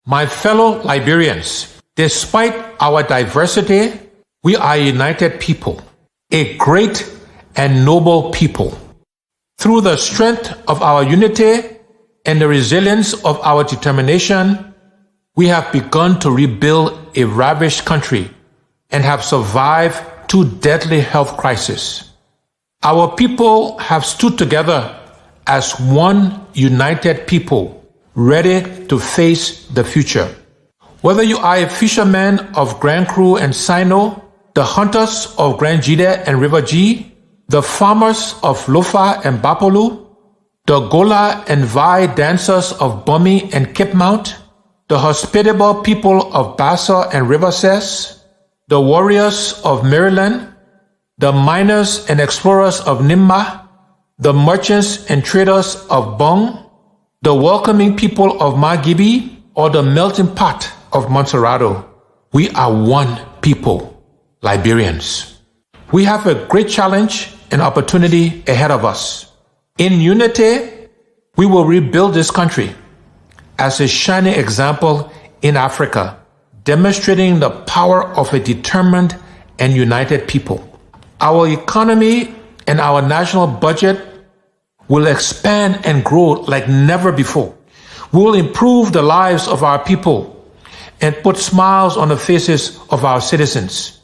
My fellow Liberians, despite our diversity, we are a united people, a great and noble people. Through the strength of our unity and the resilience of our determination, we have begun to rebuild a ravished country and have survived 2 deadly health crises. Our people have stood together as one united people, ready to face the future. Whether you are a fisherman of Grand Cru and Sino, the hunters of Grand Jide and River G, the farmers of Lofa and Bapolu, the Gola and Vai dancers of Bumi and Cape Mount, the hospitable people of Bassa and River Cess, the warriors of Maryland, the miners and explorers of Nimba, the merchants and traders of Bong, the welcoming people of Magibi, or the melting pot of Montserrado. We are one people, Liberians. We have a great challenge and opportunity ahead of us. In unity, we will rebuild this country as a shining example in Africa, demonstrating the power of a determined and united people. Our economy and our national budget will expand and grow like never before. We will improve the lives of our people and put smiles on the faces of our citizens.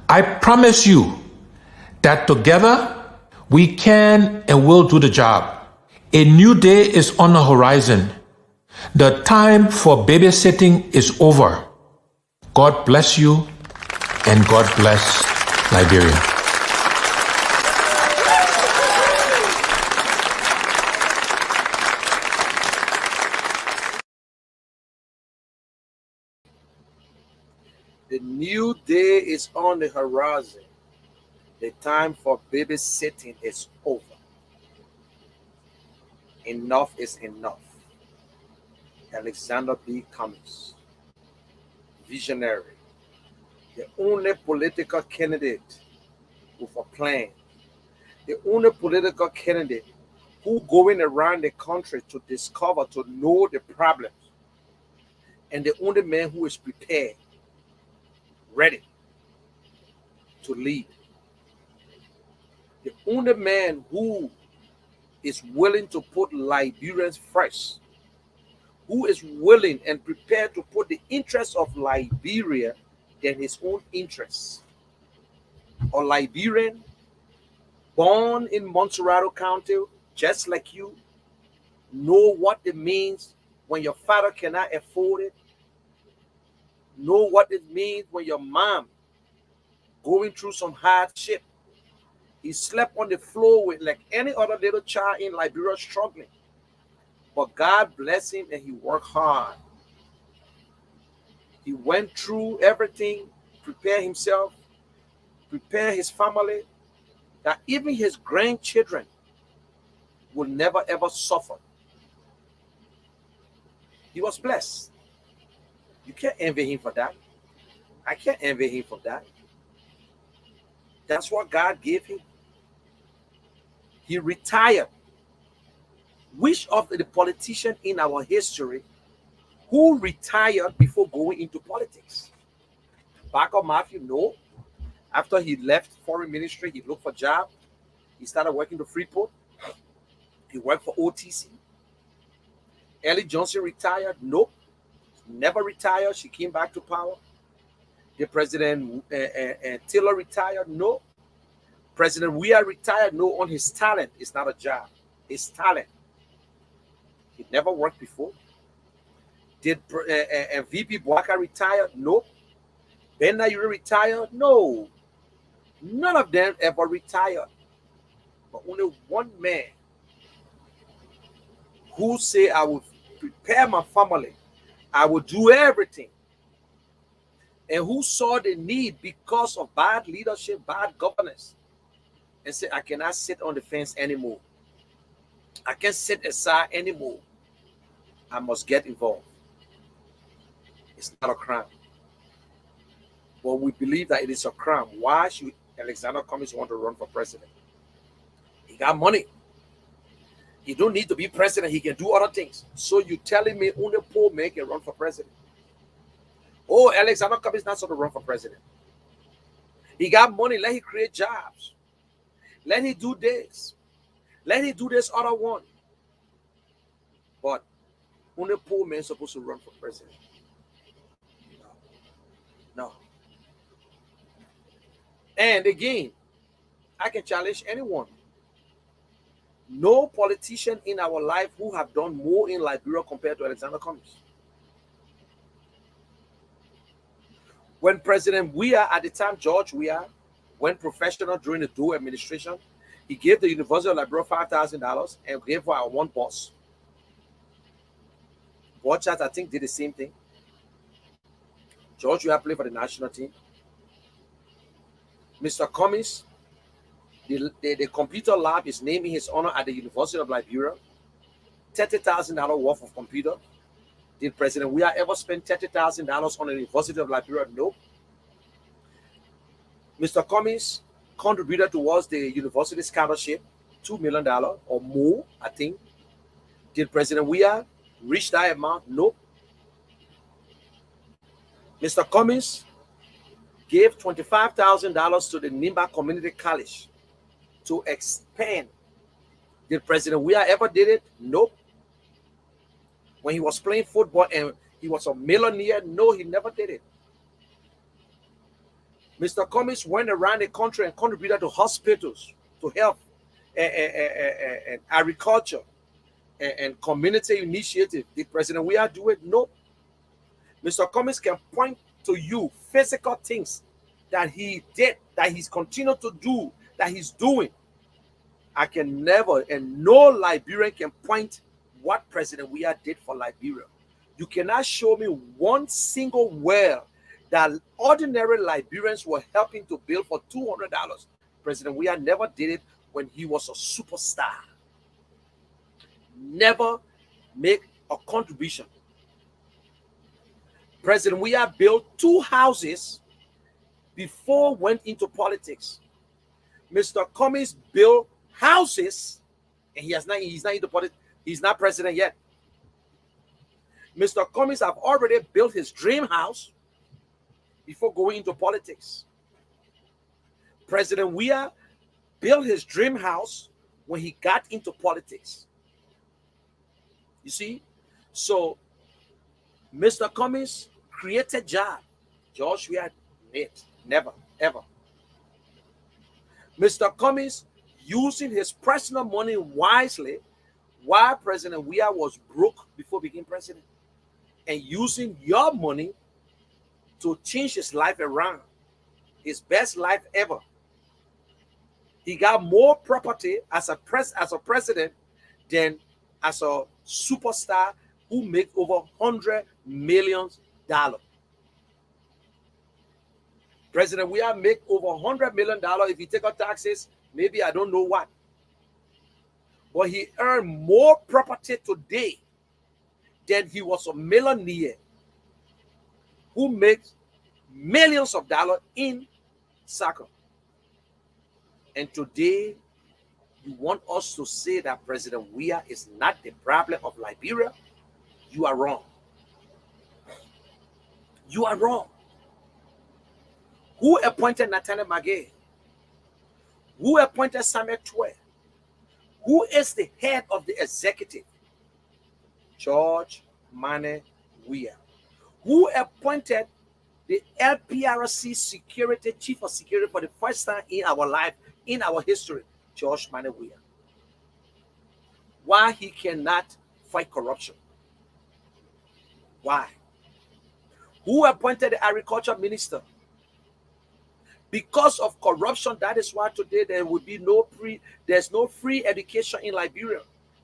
I promise you that together we can and will do the job. A new day is on the horizon. The time for babysitting is over. God bless you and God bless Liberia. The new day is on the horizon. The time for babysitting is over. Enough is enough. Alexander B. Cummings, visionary, the only political candidate with a plan, the only political candidate who going around the country to discover, to know the problems, and the only man who is prepared, ready to lead. The only man who is willing to put Liberians first, who is willing and prepared to put the interests of Liberia than his own interests. A Liberian born in Montserrado County, just like you, know what it means when your father cannot afford it. Know what it means when your mom going through some hardship. He slept on the floor with like any other little child in Liberia struggling. But God bless him and he worked hard. He went through everything, prepared himself, prepared his family, that even his grandchildren will never ever suffer. He was blessed. You can't envy him for that. I can't envy him for that. That's what God gave him. He retired. Which of the politicians in our history who retired before going into politics? Back of Matthew, no. After he left foreign ministry, he looked for a job. He started working to Freeport. He worked for OTC. Ellie Johnson retired. Nope. Never retired. She came back to power. The President Taylor retired. No. President Weah retired. No, on his talent. It's not a job. His talent. He never worked before. Did VP Boaka retire? No. Ben Nayuri retired? No. None of them ever retired. But only one man who say, I will prepare my family. I will do everything. And who saw the need because of bad leadership, bad governance, and said, I cannot sit on the fence anymore. I can't sit aside anymore. I must get involved. It's not a crime. But we believe that it is a crime. Why should Alexander Cummings want to run for president? He got money. He don't need to be president. He can do other things. So you telling me only poor man can run for president? Oh, Alexander Cummings not supposed to run for president. He got money. Let him create jobs. Let him do this. Let him do this other one. But only poor man supposed to run for president. No. And again, I can challenge anyone. No politician in our life who have done more in Liberia compared to Alexander Cummings. When President Weah, at the time George Weah, went professional during the Doe administration, he gave the University of Liberia $5,000 and gave for our one boss. Watchers, I think, did the same thing. George Weah played for the national team. Mr. Cummings, the computer lab is named in his honor at the University of Liberia. $30,000 worth of computer. Did President Weah ever spend $30,000 on the University of Liberia? No. Mr. Cummings contributed towards the university scholarship, $2 million or more, I think. Did President Weah reach that amount? No. Mr. Cummings gave $25,000 to the Nimba Community College to expand. Did President Weah ever did it? Nope. When he was playing football and he was a millionaire, no, he never did it. Mr. Cummings went around the country and contributed to hospitals, to health, and agriculture, and community initiative. Did President Weah do it? No. Mr. Cummings can point to you physical things that he did, that he's continued to do, that he's doing. I can never, and no Liberian can point what President Weah did for Liberia. You cannot show me one single well that ordinary Liberians were helping to build for $200. President Weah never did it when he was a superstar. Never make a contribution. President Weah built 2 houses before went into politics. Mr. Cummings built houses, and he's not into politics. He's not president yet. Mr. Cummings have already built his dream house before going into politics. President Weah built his dream house when he got into politics. You see? So, Mr. Cummings created job. George Weah did. Never, ever. Mr. Cummings using his personal money wisely while President Weah was broke before becoming president, and using your money to change his life around, his best life ever. He got more property as a president than as a superstar who makes over $100 million. President Weah make over $100 million if he take out taxes, maybe I don't know what. But he earned more property today than he was a millionaire who makes millions of dollars in soccer. And today, you want us to say that President Weah is not the problem of Liberia? You are wrong. You are wrong. Who appointed Nathaniel Magay? Who appointed Samuel Twe? Who is the head of the executive? George Mane Weah. Who appointed the LPRC security chief of security for the first time in our life, in our history? George Mane Weah. Why he cannot fight corruption? Why? Who appointed the agriculture minister? Because of corruption, that is why today there will be there's no free education in Liberia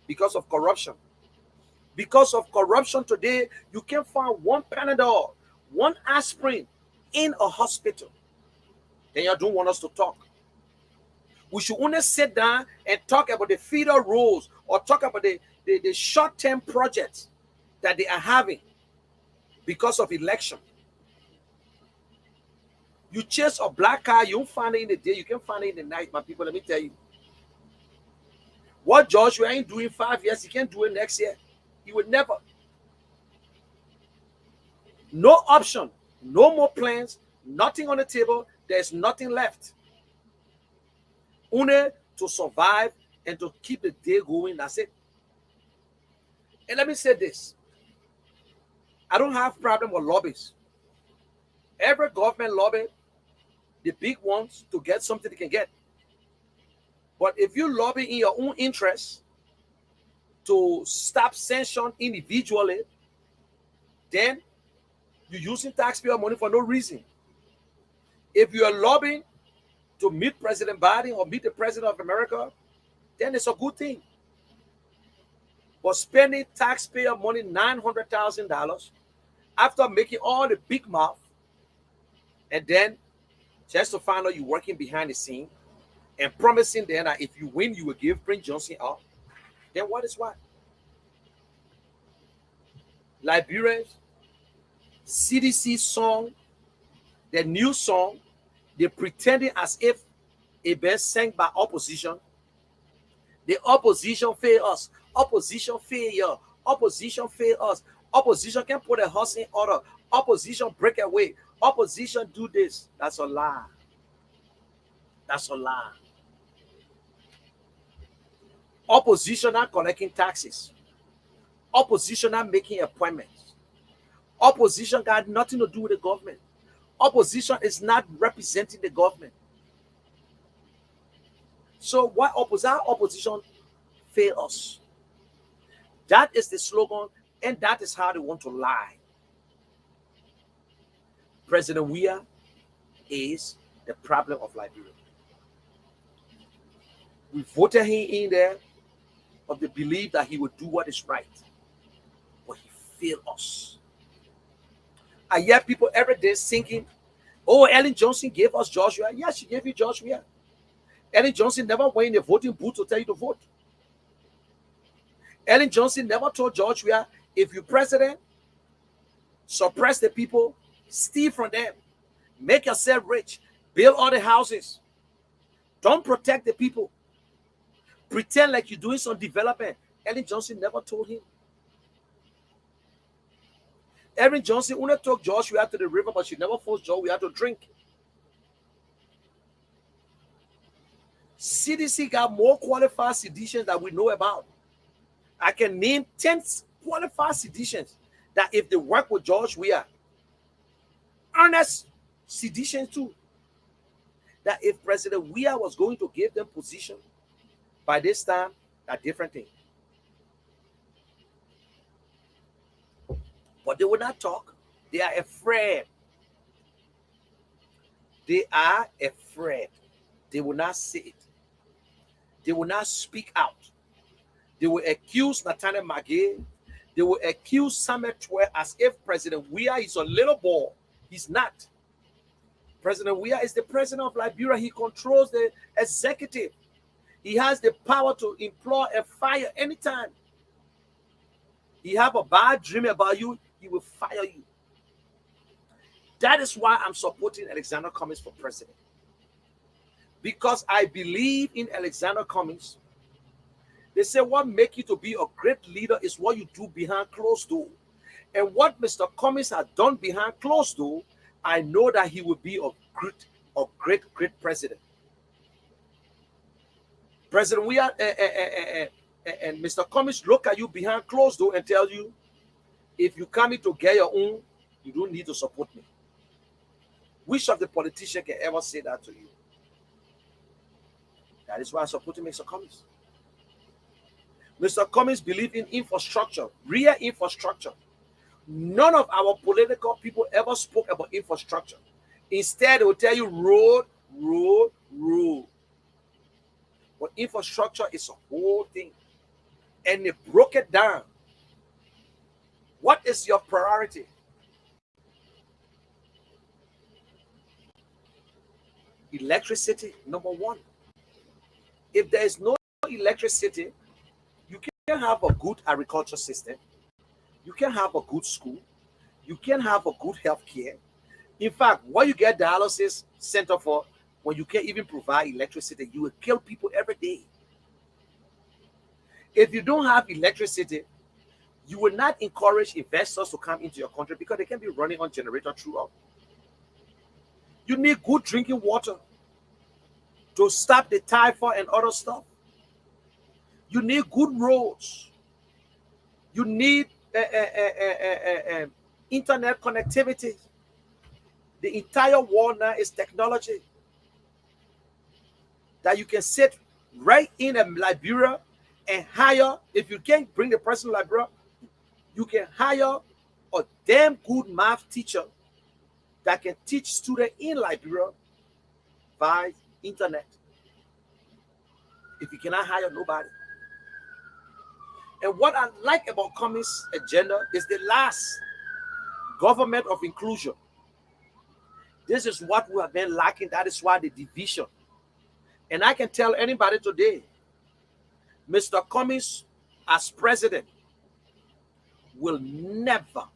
because of corruption. Because of corruption today, you can find one Panadol, one aspirin in a hospital. Then you don't want us to talk. We should only sit down and talk about the feeder roles or talk about the short-term projects that they are having because of election. You chase a black car, you don't find it in the day, you can find it in the night, my people. Let me tell you. What Joshua ain't doing 5 years, he can't do it next year. He would never. No option, no more plans, nothing on the table. There's nothing left. Only to survive and to keep the day going. That's it. And let me say this. I don't have problem with lobbies. Every government lobby, the big ones, to get something they can get. But if you lobby in your own interest to stop sanction individually, then you're using taxpayer money for no reason. If you are lobbying to meet President Biden or meet the President of America, then it's a good thing. But spending taxpayer money, $900,000, after making all the big mouth, and then just to find out you're working behind the scene and promising then that if you win, you will give Prince Johnson up, then what is what? Liberians, CDC song, the new song, they're pretending as if it been sang by opposition. The opposition fail us. Opposition fail you. Opposition fail us. Opposition can put a house in order. Opposition break away. Opposition do this. That's a lie. That's a lie. Opposition are collecting taxes. Opposition are making appointments. Opposition got nothing to do with the government. Opposition is not representing the government. So why opposition fail us? That is the slogan, and that is how they want to lie. President Weah is the problem of Liberia. We voted him in there of the belief that he would do what is right, but he failed us. I hear people every day singing, "Oh, Ellen Johnson gave us Joshua." Yes, she gave you Joshua. Ellen Johnson never went in the voting booth to tell you to vote. Ellen Johnson never told Joshua, if you're president, suppress the people, steal from them, make yourself rich, build all the houses. Don't protect the people. Pretend like you're doing some development. Ellen Johnson never told him. Ellen Johnson only took Joshua to the river, but she never forced Joshua to drink. CDC got more qualified seditious that we know about. I can name 10 qualified seditious that if they work with George Weah, honest seditions too, that if President Weah was going to give them position, by this time, a different thing. But they will not talk. They are afraid. They are afraid. They will not say it. They will not speak out. They will accuse Nathaniel Magee. They will accuse Samuel Twe as if President Weah is a little boy. He's not. President Weah is the president of Liberia. He controls the executive. He has the power to employ a fire anytime. He have a bad dream about you, he will fire you. That is why I'm supporting Alexander Cummings for president. Because I believe in Alexander Cummings. They say what makes you to be a great leader is what you do behind closed door. And what Mr. Cummings has done behind closed door, I know that he will be a great president. President Weah and Mr. Cummings look at you behind closed door and tell you, if you come in to get your own, you don't need to support me. Which of the politicians can ever say that to you? That is why I support Mr. Cummings. Mr. Cummings believes in infrastructure, real infrastructure. None of our political people ever spoke about infrastructure. Instead, they will tell you road, road, road. But infrastructure is a whole thing. And they broke it down. What is your priority? Electricity, number one. If there is no electricity, you can't have a good agriculture system. You can't have a good school. You can't have a good health care. In fact, what you get dialysis center for, when you can't even provide electricity, you will kill people every day. If you don't have electricity, you will not encourage investors to come into your country because they can be running on generator throughout. You need good drinking water to stop the typhoid and other stuff. You need good roads. You need internet connectivity. The entire world now is technology. That you can sit right in Liberia and hire, if you can't bring the person to Liberia, you can hire a damn good math teacher that can teach students in Liberia by internet. If you cannot hire nobody. And what I like about Cummings' agenda is the last government of inclusion. This is what we have been lacking. That is why the division. And I can tell anybody today, Mr. Cummings as president will never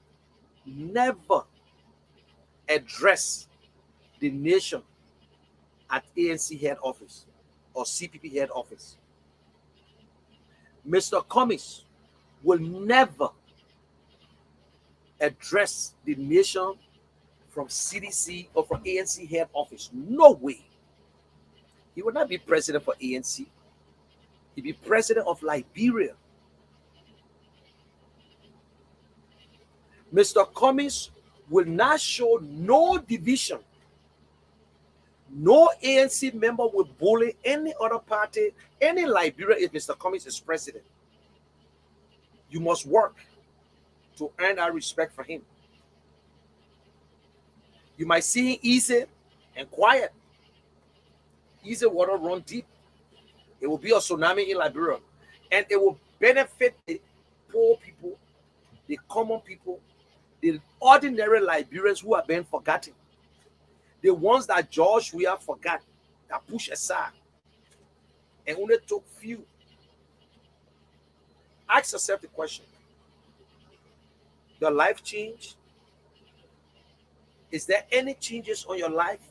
address the nation at ANC head office or CPP head office. Mr. Cummings will never address the nation from CDC or from ANC head office. No way. He will not be president for ANC. He'll be president of Liberia. Mr. Cummings will not show no division. No ANC member will bully any other party, any Liberia if Mr. Cummings is president. You must work to earn our respect for him. You might see him easy and quiet. Easy water run deep. It will be a tsunami in Liberia. And it will benefit the poor people, the common people, the ordinary Liberians who have been forgotten. The ones that George we have forgot, that push aside, and only took few. Ask yourself the question: your life changed? Is there any changes on your life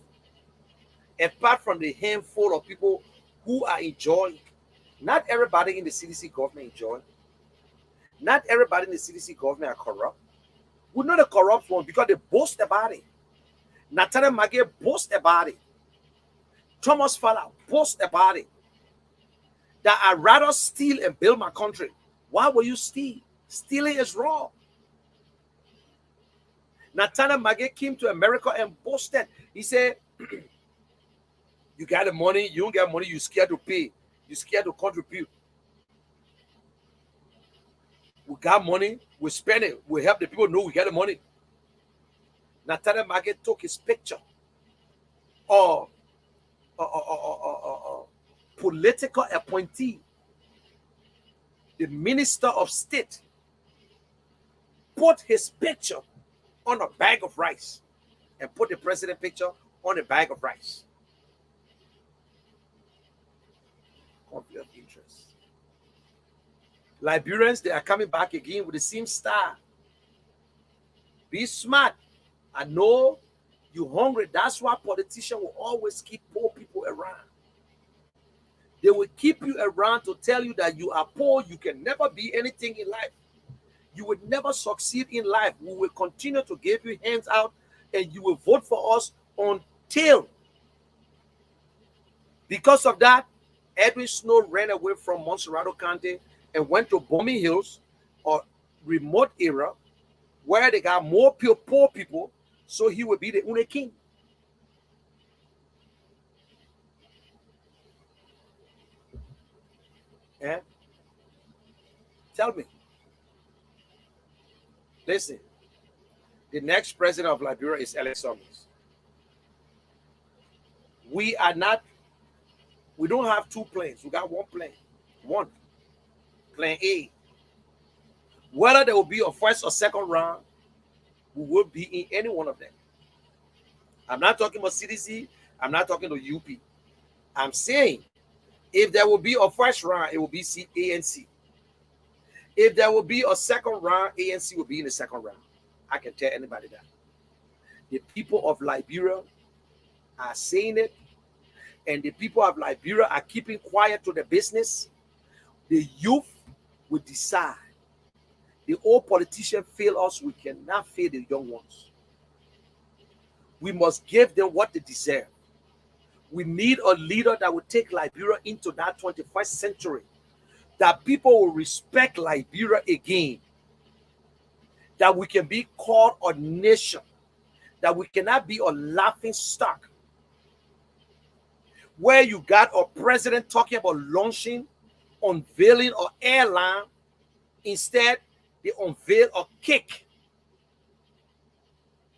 apart from the handful of people who are enjoying? Not everybody in the CDC government enjoying. Not everybody in the CDC government are corrupt. We're not a corrupt one because they boast about it. Nathan Magé boast about it. Thomas Fowler boast about it. That I'd rather steal and build my country. Why will you steal? Stealing is wrong. Nathaniel Magé came to America and boasted. He said, you got the money, you don't get money, you're scared to pay. You're scared to contribute. We got money, we spend it, we help the people know we got the money. Nathaniel Magé took his picture or political appointee, the minister of state, put his picture on a bag of rice and put the president picture on a bag of rice. Conflict of interest. Liberians, they are coming back again with the same style. Be smart. I know you're hungry. That's why politicians will always keep poor people around. They will keep you around to tell you that you are poor. You can never be anything in life. You will never succeed in life. We will continue to give you hands out and you will vote for us until. Because of that, Edwin Snow ran away from Monserrato County and went to Bomi Hills or remote area where they got more poor people, so he would be the only king. And tell me, listen, the next president of Liberia is Alex Cummings. We don't have two planes. We got one plane. One. Plan A. Whether there will be a first or second round, we will be in any one of them. I'm not talking about CDC. I'm not talking to UP. I'm saying if there will be a first round, it will be ANC. If there will be a second round, ANC will be in the second round. I can tell anybody that. The people of Liberia are saying it, and the people of Liberia are keeping quiet to the business. The youth we decide. The old politicians fail us, we cannot fail the young ones. We must give them what they deserve. We need a leader that will take Liberia into that 21st century, that people will respect Liberia again, that we can be called a nation, that we cannot be a laughing stock, where you got a president talking about launching, unveiling an airline. Instead, they unveil a cake.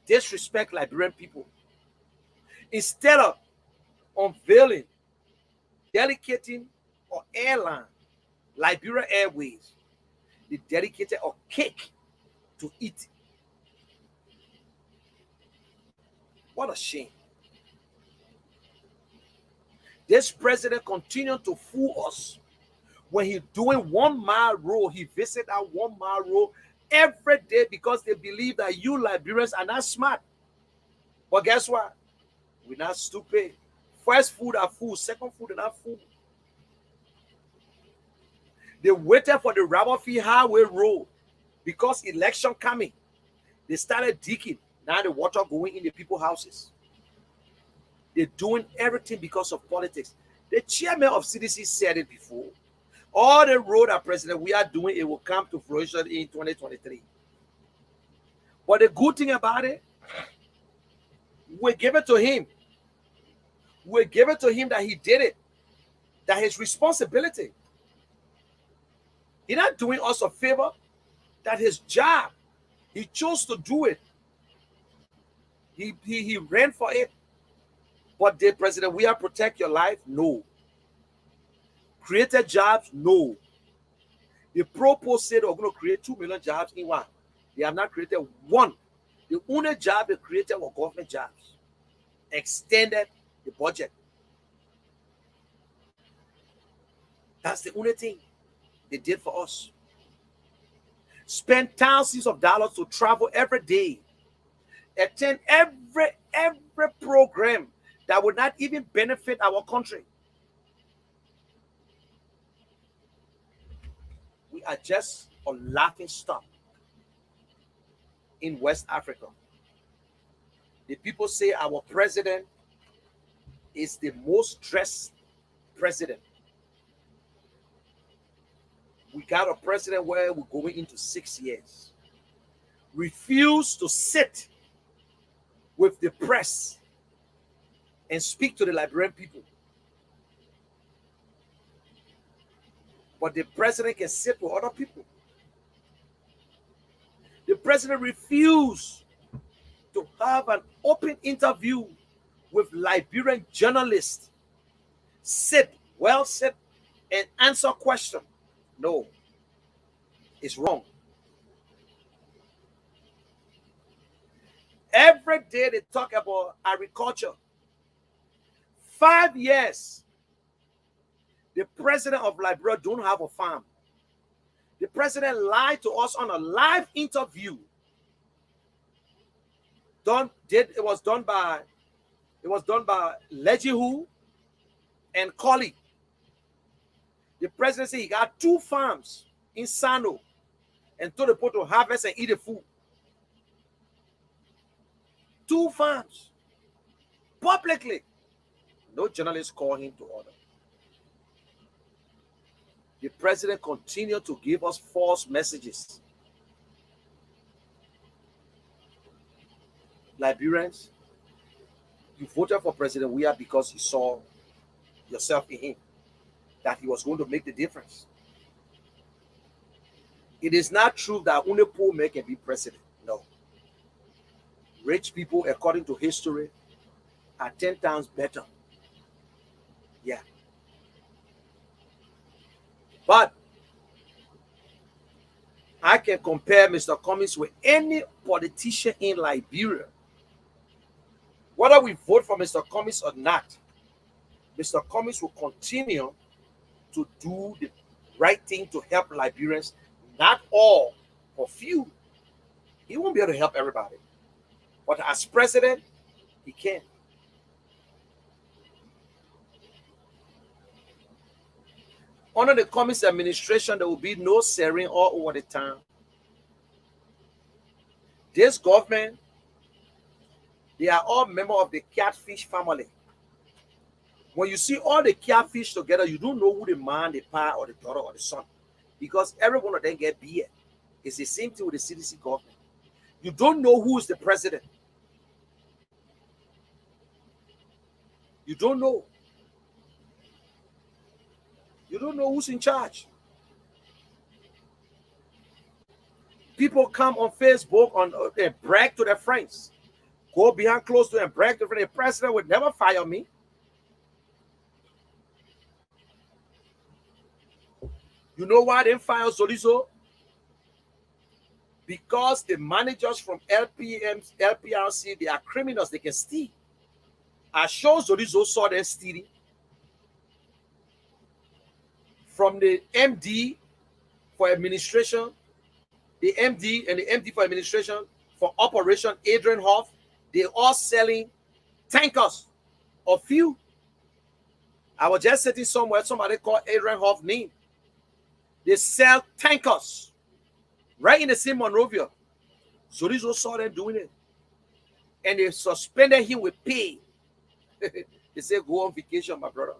Disrespect Liberian people. Instead of unveiling, dedicating an airline, Liberia Airways, they dedicated a cake to eat. What a shame. This president continued to fool us. When he's doing 1 mile road, he visits that 1 mile road every day because they believe that you Liberians are not smart. But guess what? We're not stupid. First food are food, second food are not food. They waited for the Rabafi Highway Road because election coming. They started digging. Now the water going in the people's houses. They're doing everything because of politics. The chairman of CDC said it before. All the road that president we are doing, it will come to fruition in 2023. But the good thing about it, we give it to him. We give it to him that he did it. That his responsibility. He's not doing us a favor. That his job. He chose to do it. He ran for it. But did President we are protect your life? No. Created jobs? No. The proposal said we're going to create 2 million jobs in one. They have not created one. The only job they created were government jobs. Extended the budget. That's the only thing they did for us. Spend thousands of dollars to travel every day. Attend every program that would not even benefit our country. We are just a laughing stock in West Africa. The people say our president is the most dressed president. We got a president where we're going into 6 years. Refuse to sit with the press and speak to the Liberian people. But the president can sit with other people. The president refused to have an open interview with Liberian journalists. Sit and answer questions. No, it's wrong. Every day they talk about agriculture. 5 years, the president of Liberia don't have a farm. The president lied to us on a live interview. It was done by Lejihu and Colley. The president said he got 2 farms in Sano and told the people to harvest and eat the food. 2 farms. Publicly. No journalist called him to order. The president continued to give us false messages. Liberians, you voted for President Weah because you saw yourself in him, that he was going to make the difference. It is not true that only poor men can be president. No. Rich people, according to history, are 10 times better. Yeah. But I can compare Mr. Cummings with any politician in Liberia. Whether we vote for Mr. Cummings or not, Mr. Cummings will continue to do the right thing to help Liberians, not all, but few. He won't be able to help everybody. But as president, he can. Under the Cummings administration, there will be no sharing all over the town. This government, they are all members of the catfish family. When you see all the catfish together, you don't know who the man, the pa, or the daughter, or the son. Because every one of them get beard. It's the same thing with the CDC government. You don't know who is the president. You don't know. You don't know who's in charge. People come on Facebook and brag to their friends. Go behind closed door and brag to the president would never fire me. You know why they didn't fire Zolizo? Because the managers from LPRC, they are criminals, they can steal. I sure Zolizo saw them stealing. From the MD for administration, the MD and the MD for administration for Operation Adrian Hoff, they all selling tankers of fuel. I was just sitting somewhere, somebody called Adrian Hoff name. They sell tankers right in the same Monrovia. So these all saw them doing it. And they suspended him with pay. They said, go on vacation, my brother.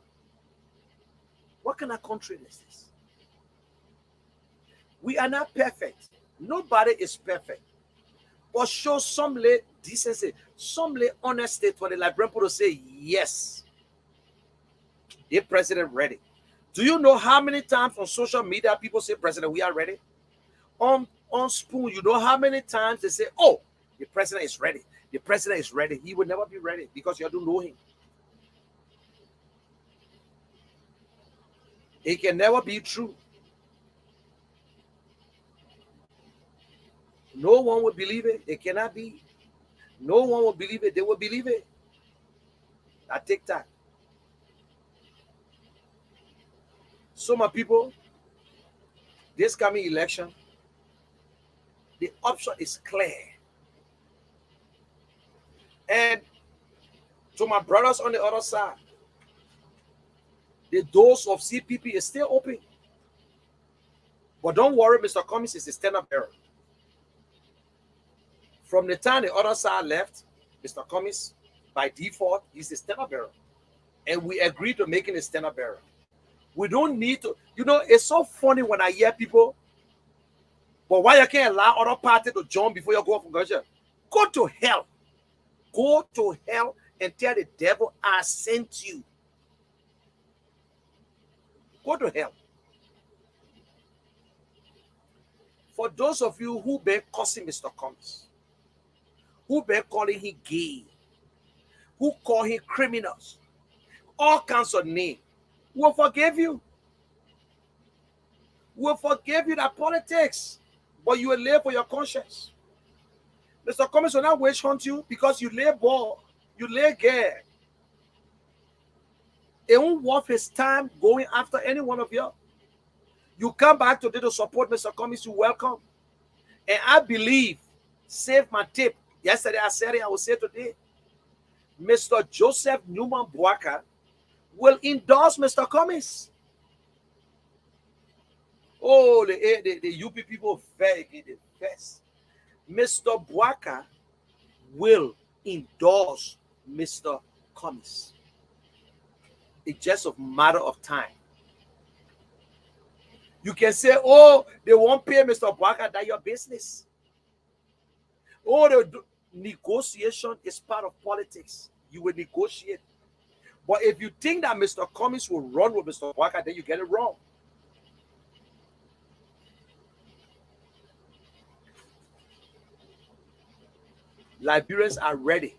What kind of country is this? We are not perfect. Nobody is perfect. But show some decency, some honesty for the Liberian people to say, yes, the president ready. Do you know how many times on social media people say, President, we are ready? On Spoon, you know how many times they say, oh, the president is ready. The president is ready. He will never be ready because you don't know him. It can never be true. No one will believe it. It cannot be. No one will believe it. They will believe it. I take that. So, my people, this coming election, the option is clear. And to my brothers on the other side, the doors of CPP is still open. But don't worry, Mr. Cummings is a stand-up error. From the time the other side left, Mr. Cummings, by default, he's a stand-up error. And we agreed to making a stand-up error. We don't need to, you know, it's so funny when I hear people, but why you can't allow other party to join before you go from Gotcha? Go to hell. Go to hell and tell the devil I sent you. Go to hell. For those of you who been cursing Mr. Cummings, who been calling him gay, who call him criminals, all kinds of names, we'll forgive you. We'll forgive you that politics, but you will live for your conscience. Mr. Cummings will not witch hunt you because you lay ball, you lay gay. It won't worth his time going after any one of you. You come back today to support Mr. Cummings, you're welcome. And I believe, save my tip. Yesterday I said it, I will say today. Mr. Joseph Newman Boaka will endorse Mr. Cummings. Oh, the UP people very the best. Mr. Boaka will endorse Mr. Cummings. It's just a matter of time. You can say, oh, they won't pay Mr. Boaka, that's your business. Oh, the negotiation is part of politics. You will negotiate. But if you think that Mr. Cummings will run with Mr. Boaka, then you get it wrong. Liberians are ready.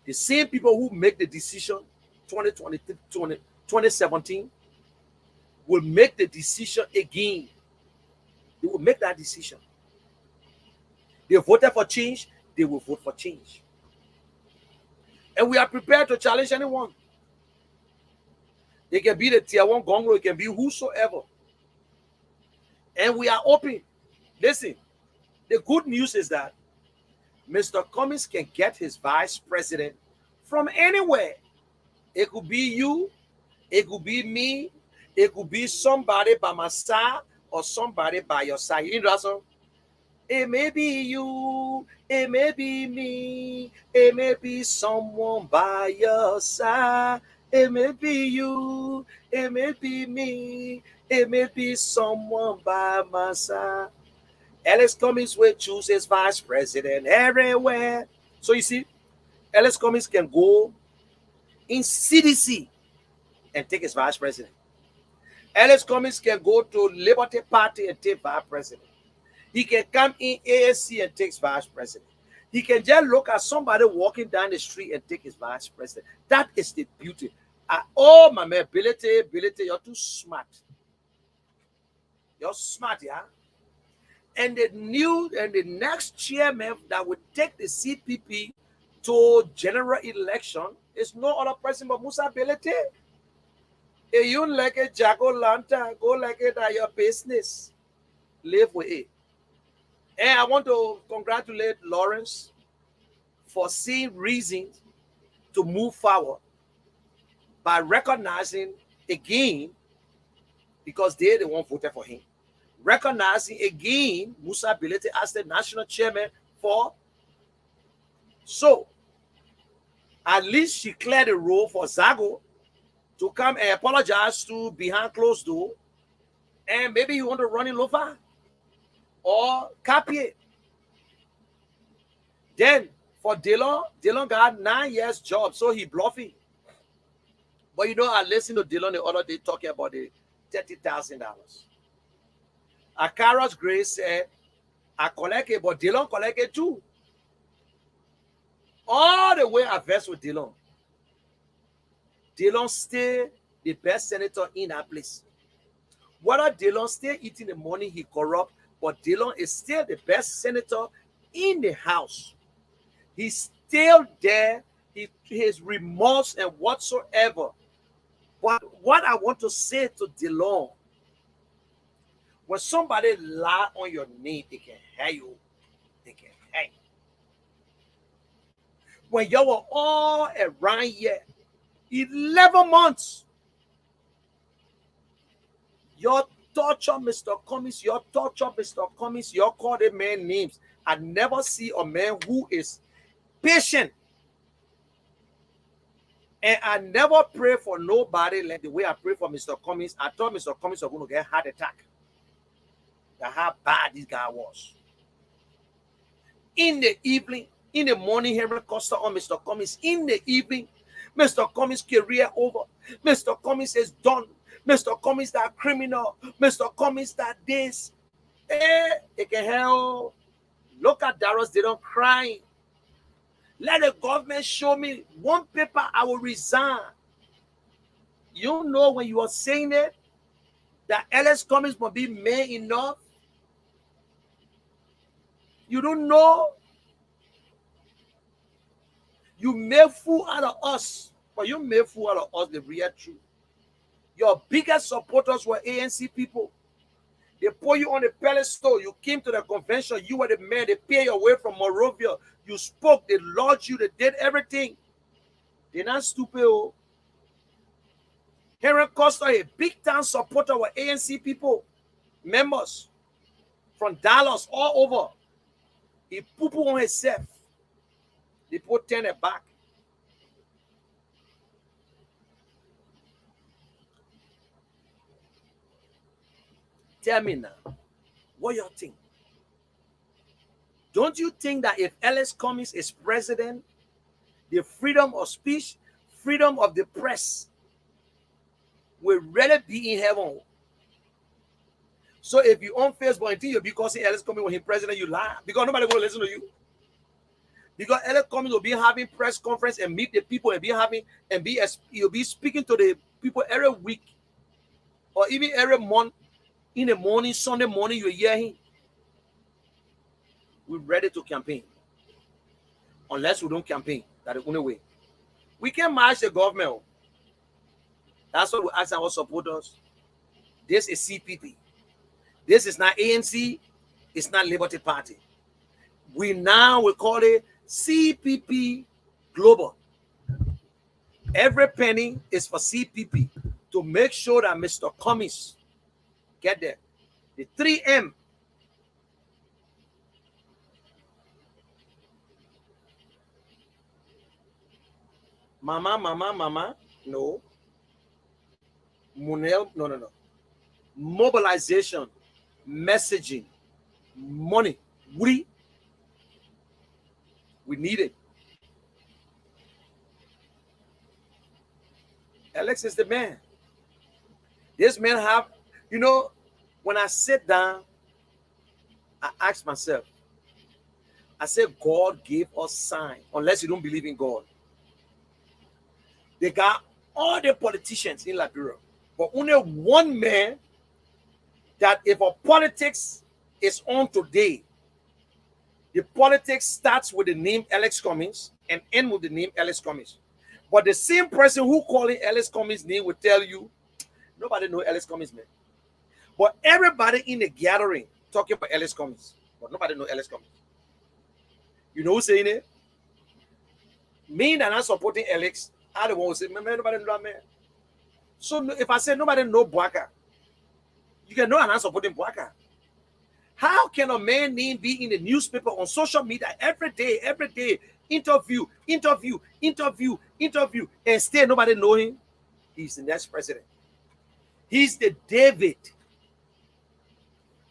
The same people who make the decision 2017 will make the decision again. They will make that decision. They voted for change, they will vote for change. And we are prepared to challenge anyone. It can be the tier 1 Gongro, it can be whosoever. And we are open. Listen, the good news is that Mr. Cummings can get his vice president from anywhere. It could be you, it could be me, It could be somebody by my side or somebody by your side. You know that song? It may be you, it may be me, it may be someone by your side. It may be you, it may be me, it may be someone by my side. Alex Cummings will choose his vice president everywhere. So you see, Alex Cummings can go in CDC and take his vice president. Alex Cummings can go to Liberty Party and take vice president. He can come in ASC and take vice president. He can just look at somebody walking down the street and take his vice president. That is the beauty. Oh, my man, ability, you're too smart. You're smart, yeah? And the next chairman that would take the CPP to general election is no other person but Musa Ability. If you like a jack-o'-lantern, go like it at your business. Live with it. And I want to congratulate Lawrence for seeing reasons to move forward by recognizing again, because they're the one voted for him, recognizing again Musa Ability as the national chairman for. So at least she cleared the road for Zago to come and apologize to behind closed door, and maybe you want to run in Lova or Capier. Then for Dillon got 9 years job, so he bluffing. But you know, I listened to Dillon the other day talking about the $30,000. Akaros Grace said, I collect it, but Dillon collect it too. All the way I versed with Dillon. Dillon stay the best senator in that place. Whether Dillon stay eating the money he corrupt, but Dillon is still the best senator in the House. He's still there. His remorse and whatsoever. But what I want to say to Dillon, when somebody lie on your knee, they can hear you. They can hear you. When you were all around here, 11 months, your torture, Mr. Cummings, your torture, Mr. Cummings, you call the man names. I never see a man who is patient. And I never pray for nobody like the way I pray for Mr. Cummings. I thought Mr. Cummings was going to get a heart attack. That's how bad this guy was. In the evening, in the morning, Henry Costa on Mr. Cummings. In the evening, Mr. Cummings' career over. Mr. Cummings is done. Mr. Cummings that criminal. Mr. Cummings that this. It can help. Look at Darius, they don't cry. Let the government show me one paper, I will resign. You know when you are saying it, that Alex Cummings must be man enough. You don't know. You made fool out of us, but you made fool out of us, the real truth. Your biggest supporters were ANC people. They put you on the pedestal. You came to the convention. You were the man. They pay you away from Morovia. You spoke. They lodged you. They did everything. They're not stupid. Oh. Henry Costa, a big-time supporter with ANC people, members from Dallas, all over. He poo-poo on himself. They put 10 back. Tell me now, what you think? Don't you think that if Alex Cummings is president, the freedom of speech, freedom of the press will really be in heaven? So if you on Facebook until you because Alex Cummings when he's president, you lie because nobody will listen to you. Because Alex Cummings will be having press conference and meet the people and you'll be speaking to the people every week or even every month. In the morning, Sunday morning, you hear him. We're ready to campaign. Unless we don't campaign, that's the only way. We can march the government. That's what we ask our supporters. This is CPP. This is not ANC. It's not Liberty Party. We call it CPP Global. Every penny is for CPP. to make sure that Mr. Cummings get there. The 3M. Mama. No. Munel. No. Mobilization, messaging, money. We need it. Alex is the man. This man have, when I sit down, I ask myself, I say, God gave us sign, unless you don't believe in God. They got all the politicians in Liberia, but only one man that if a politics is on today, the politics starts with the name Alex Cummings and end with the name Alex Cummings. But the same person who calling Alex Cummings' name will tell you, nobody know Alex Cummings, man. But everybody in the gathering talking about Alex Cummings, but nobody know Alex Cummings. You know who's saying it? Me that I'm supporting Alex, I the one who say, man, nobody know that man. So if I say nobody know Boaka, you can know I'm not supporting Boaka. How can a man name be in the newspaper, on social media every day, interview, and still nobody know him? He's the next president. He's the David.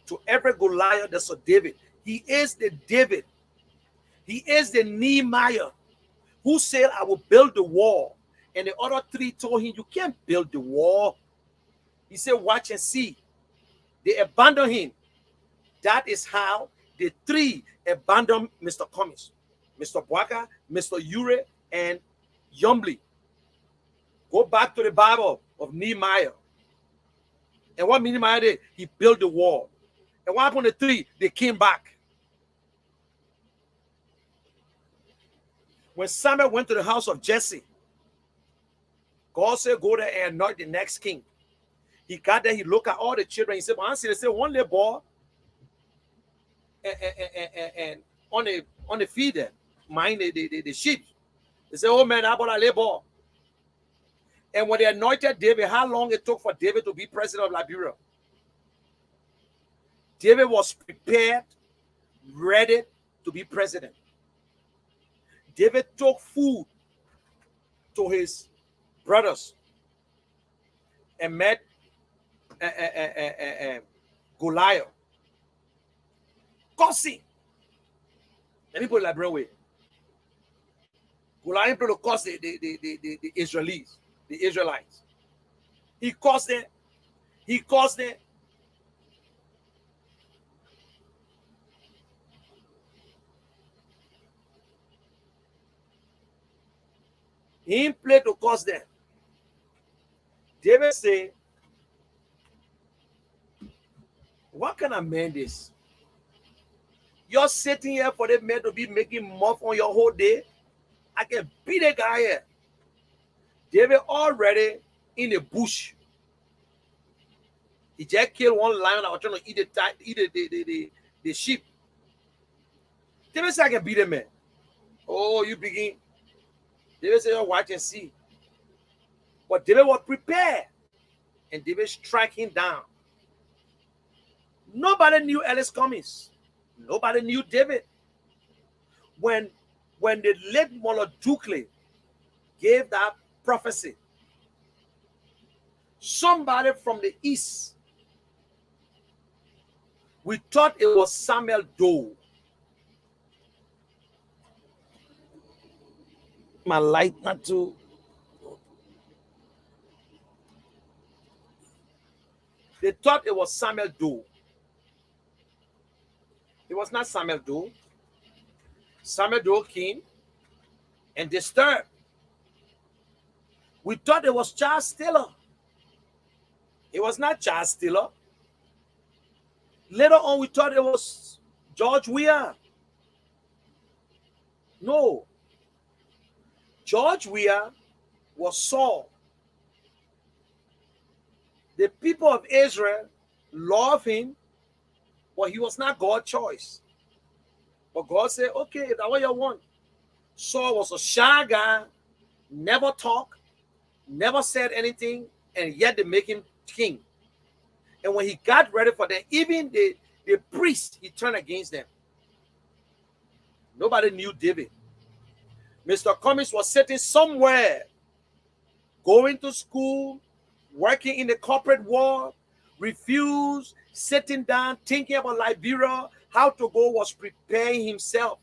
To every Goliath, there's a David. He is the David. He is the Nehemiah who said, I will build the wall. And the other three told him, you can't build the wall. He said, watch and see. They abandoned him. That is how the three abandoned Mr. Cummings, Mr. Boaka, Mr. Ure, and Yumbly. Go back to the Bible of Nehemiah. And what Nehemiah did? He built the wall. And what happened to the three? They came back. When Samuel went to the house of Jesse, God said, go there and anoint the next king. He got there, he looked at all the children. He said, well, I see, they said one little boy and on the feed them, mind the sheep. They said, oh man, how about a little boy? And when they anointed David, how long it took for David to be president of Liberia? David was prepared, ready to be president. David took food to his brothers and met Goliath. Cursing. Let me put it like Broadway. Goliath to curse the Israelites, the Israelites. He cursed them. He cursed them. He played to curse them. David said, what kind of man this? You're sitting here for the man to be making muff on your whole day. I can beat a guy here. David already in the bush. He just killed one lion that was trying to eat the sheep. David said, I can beat a man. Oh, you begin. David said, watch and see. But David was prepared. And David struck him down. Nobody knew Alex Cummings. Nobody knew David. When the late Mullah Dukley gave that prophecy, somebody from the east, we thought it was Samuel Doe. My light not too. They thought it was Samuel Doe. It was not Samuel Doe. Samuel Doe came and disturbed. We thought it was Charles Stiller. It was not Charles Stiller. Later on, we thought it was George Weah. No. George Weah was Saul. The people of Israel loved him, but he was not God's choice. But God said, okay, that's what you want. Saul was a shy guy, never talked, never said anything, and yet they make him king. And when he got ready for them, even the priest, he turned against them. Nobody knew David. Mr. Cummings was sitting somewhere, going to school, working in the corporate world, refused, sitting down, thinking about Liberia, how to go, was preparing himself.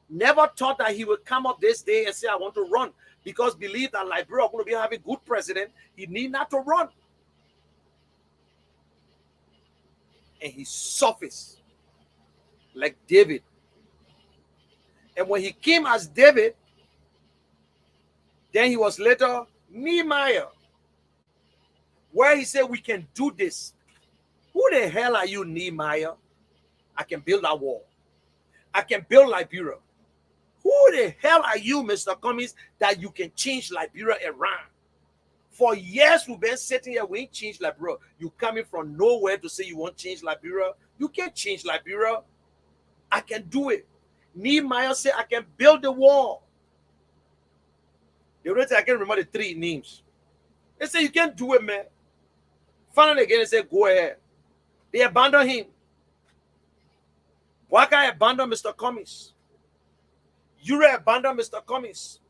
Never thought that he would come up this day and say, I want to run, because believe that Liberia is going to be having good president. He need not to run. And he surfaced like David. And when he came as David, then he was later Nehemiah, where he said, we can do this. Who the hell are you, Nehemiah? I can build that wall. I can build Liberia. Who the hell are you, Mr. Cummings, that you can change Liberia around? For years, we've been sitting here, we ain't changed Liberia. You coming from nowhere to say you want to change Liberia. You can't change Liberia. I can do it. Nehemiah said, I can build the wall. They wrote, I can't remember the three names. They said, you can't do it, man. Finally, again, they said, go ahead. They abandoned him. Waka abandoned Mr. Cummings. Ure abandoned Mr. Cummings.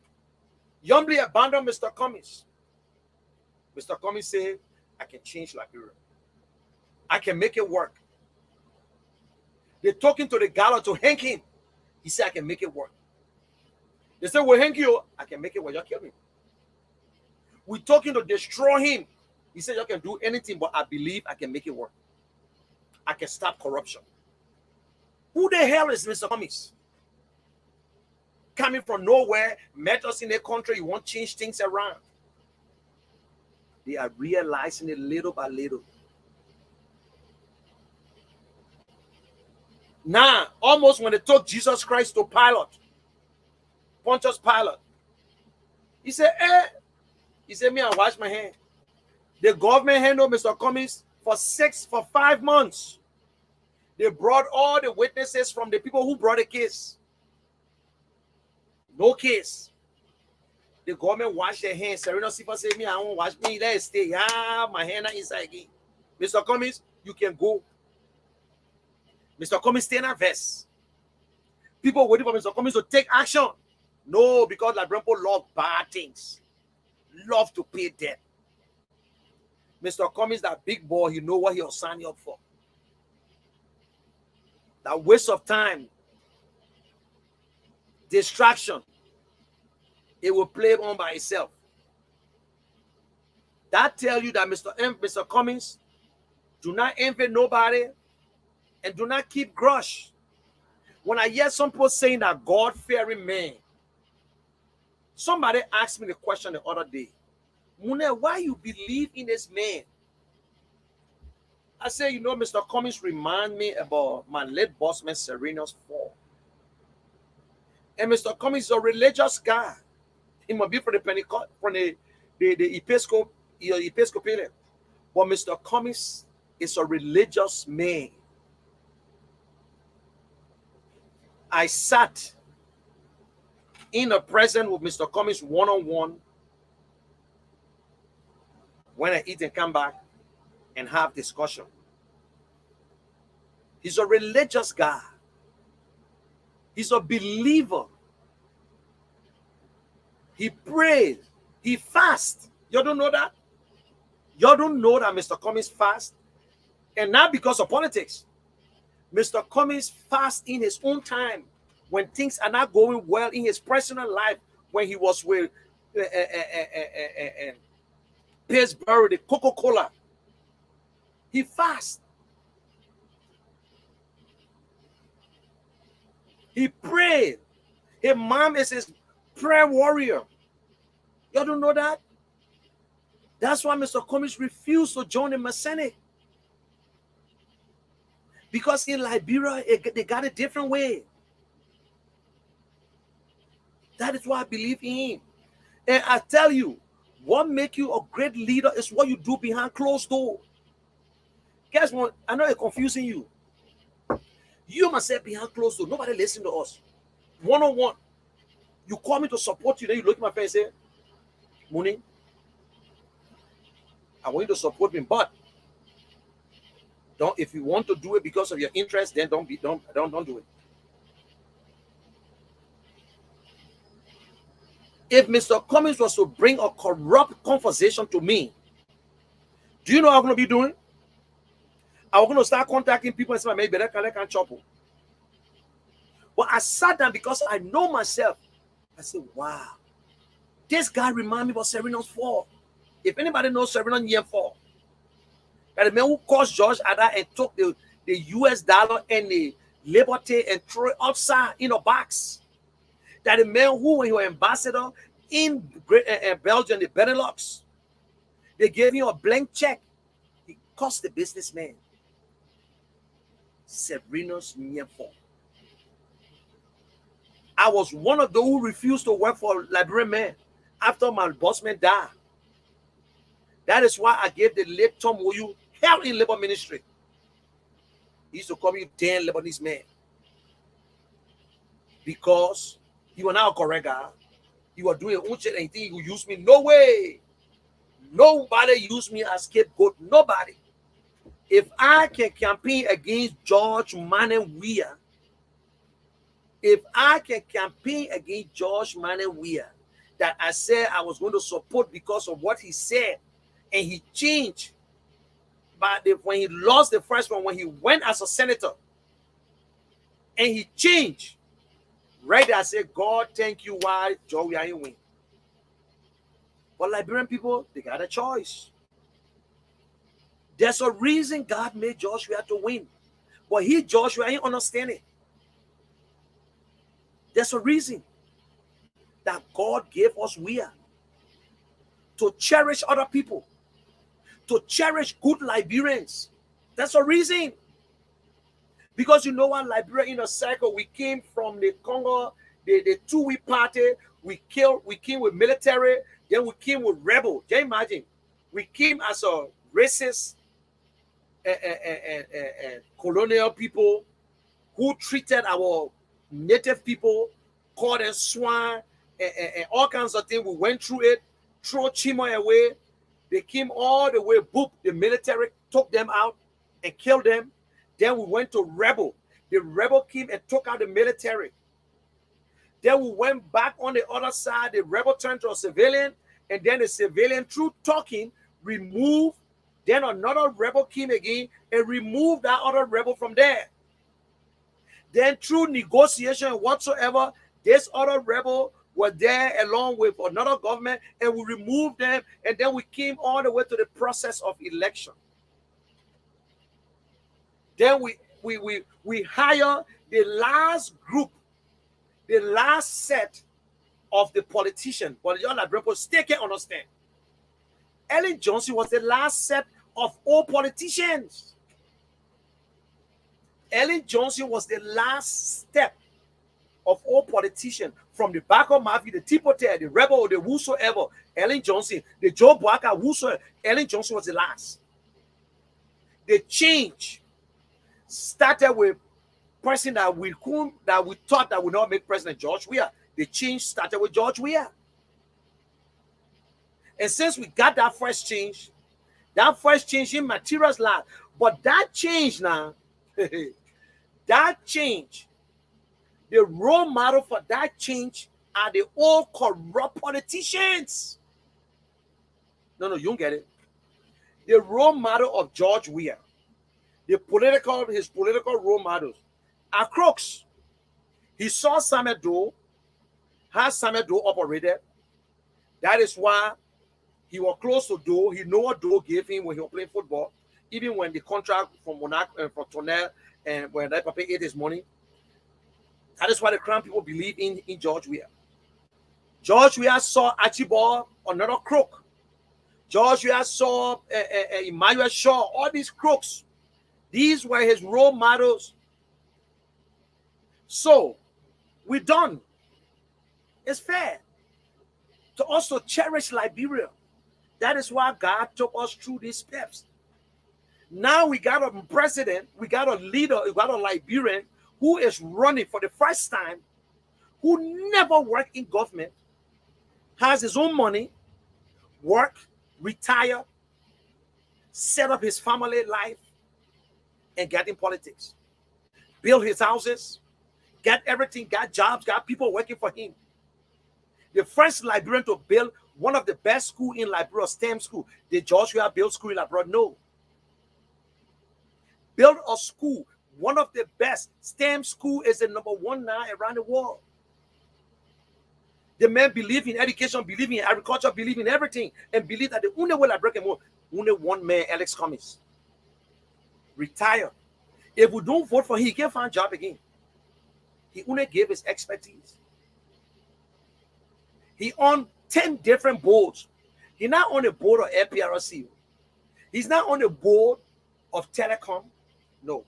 Yombly abandoned Mr. Cummings. Mr. Cummings said, I can change Liberia. I can make it work. They're talking to the gala to hang him. He said, I can make it work. They said, we'll hang you. I can make it work. Y'all kill me. We're talking to destroy him. He said, you can do anything, but I believe I can make it work. I can stop corruption. Who the hell is Mr. Cummings? Coming from nowhere, met us in the country, you want to change things around. They are realizing it little by little. Now, almost when they took Jesus Christ to Pilate, Pontius Pilate, he said, he said, me, I wash my hand. The government handled Mr. Cummings for 5 months. They brought all the witnesses from the people who brought the case. No case. The government washed their hands. Serena Sifa said, me, I won't wash me. Let it stay. Yeah, my hand is inside again. Mr. Cummings, you can go. Mr. Cummings, stay in a vest. People waiting for Mr. Cummings to take action. No, because Labrampo love bad things. Love to pay debt. Mr. Cummings, that big boy, he know what he was signing up for. That waste of time. Distraction. It will play on by itself. That tell you that Mr. Cummings, do not envy nobody and do not keep grudge. When I hear some people saying that God-fearing man, somebody asked me the question the other day, Mune, why you believe in this man? I say, you know, Mr. Cummings remind me about my late boss man Serena's fall. And Mr. Cummings is a religious guy. He might be from the Pentecost, from the Episcopalian. But Mr. Cummings is a religious man. I sat in the presence with Mr. Cummings one-on-one when I eat and come back and have discussion. He's a religious guy. He's a believer. He prays. He fasts. You don't know that? You don't know that Mr. Cummings fasts? And not because of politics. Mr. Cummings fasts in his own time when things are not going well in his personal life, when he was with Pittsburgh, the Coca-Cola. He fasts. He prayed. His mom is his prayer warrior. You don't know that? That's why Mr. Cummings refused to join the Masonic. Because in Liberia, they got a different way. That is why I believe in him. And I tell you, what makes you a great leader is what you do behind closed doors. Guess what? I know it's confusing you. You must say behind closed doors. Nobody listen to us. One-on-one. You call me to support you, then you look at my face and say, Muni, I want you to support me, but don't. If you want to do it because of your interest, then don't do it. If Mr. Cummings was to bring a corrupt conversation to me, do you know what I'm going to be doing? I'm going to start contacting people and say, maybe I can chop. But I sat down because I know myself. I said, wow, this guy reminds me of Serena's fall. If anybody knows Serena's year fall, that the man who caused George Ada and took the US dollar and the liberty and threw it outside in a box. That the man who, when he was ambassador in Belgium, the Benelux, they gave him a blank check. He cost the businessman Serena's year fall. I was one of those who refused to work for Liberian man after my boss man died. That is why I gave the late Tom Woyu hell in labor ministry. He used to call me damn Lebanese man. Because you are now a correct guy. You are doing your own shit and you think you use me. No way. Nobody use me as scapegoat. Nobody. If I can campaign against George Manuel Weah, that I said I was going to support because of what he said, and he changed. But when he lost the first one, when he went as a senator, and he changed, right there I said, God, thank you, why George Weah ain't win. But Liberian people, they got a choice. There's a reason God made George Weah to win. But George Weah ain't understanding. There's a reason that God gave us Weah to cherish other people, to cherish good Liberians. That's a reason. Because you know what, Liberia in a cycle, we came from the Congo, the two-way party, we came with military, then we came with rebel. Can you imagine? We came as a racist and colonial people who treated our native people, called them swine, and all kinds of things. We went through it, threw Chima away. They came all the way, boop, the military took them out and killed them. Then we went to rebel. The rebel came and took out the military. Then we went back on the other side. The rebel turned to a civilian, and then the civilian, through talking, removed. Then another rebel came again and removed that other rebel from there. Then through negotiation whatsoever, this other rebel was there along with another government, and we removed them, and then we came all the way to the process of election. Then we hire the last group, the last set of the politicians. But y'all like people still can't understand. Ellen Johnson was the last set of all politicians. Ellen Johnson was the last step of all politicians, from the back of Mafia, the Tipote, the rebel, or the whosoever. Ellen Johnson, the Joe Boaka, whosoever. Ellen Johnson was the last. The change started with person that we thought that would not make President George Weah. The change started with George Weah. And since we got that first change in materials life, but that change now, that change, the role model for that change are the old corrupt politicians. No, you don't get it. The role model of George Weah, his political role models are crooks. He saw Samuel Doe, how Samuel Doe operated. That is why he was close to Doe. He knew what Doe gave him when he was playing football. Even when the contract from Monarch and from Tonel and when that papa ate his money. That is why the Crown people believe in George Weah. George Weah saw Archibald, another crook. George Weah saw Emmanuel Shaw, all these crooks. These were his role models. So, we're done. It's fair to also cherish Liberia. That is why God took us through these steps. Now we got a president, we got a leader, we got a Liberian who is running for the first time, who never worked in government, has his own money, work, retire, set up his family life, and get in politics. Build his houses, get everything, got jobs, got people working for him. The first Liberian to build one of the best schools in Liberia, STEM school. Did Joshua build school in Liberia? No. Build a school, one of the best. STEM school is the #1 now around the world. The man believe in education, believe in agriculture, believe in everything, and believe that the only way Liberia can move, only one man, Alex Cummings, retire. If we don't vote for him, he can't find a job again. He only gave his expertise. He on 10 different boards. He's not on the board of APRC. He's not on the board of Telecom. No.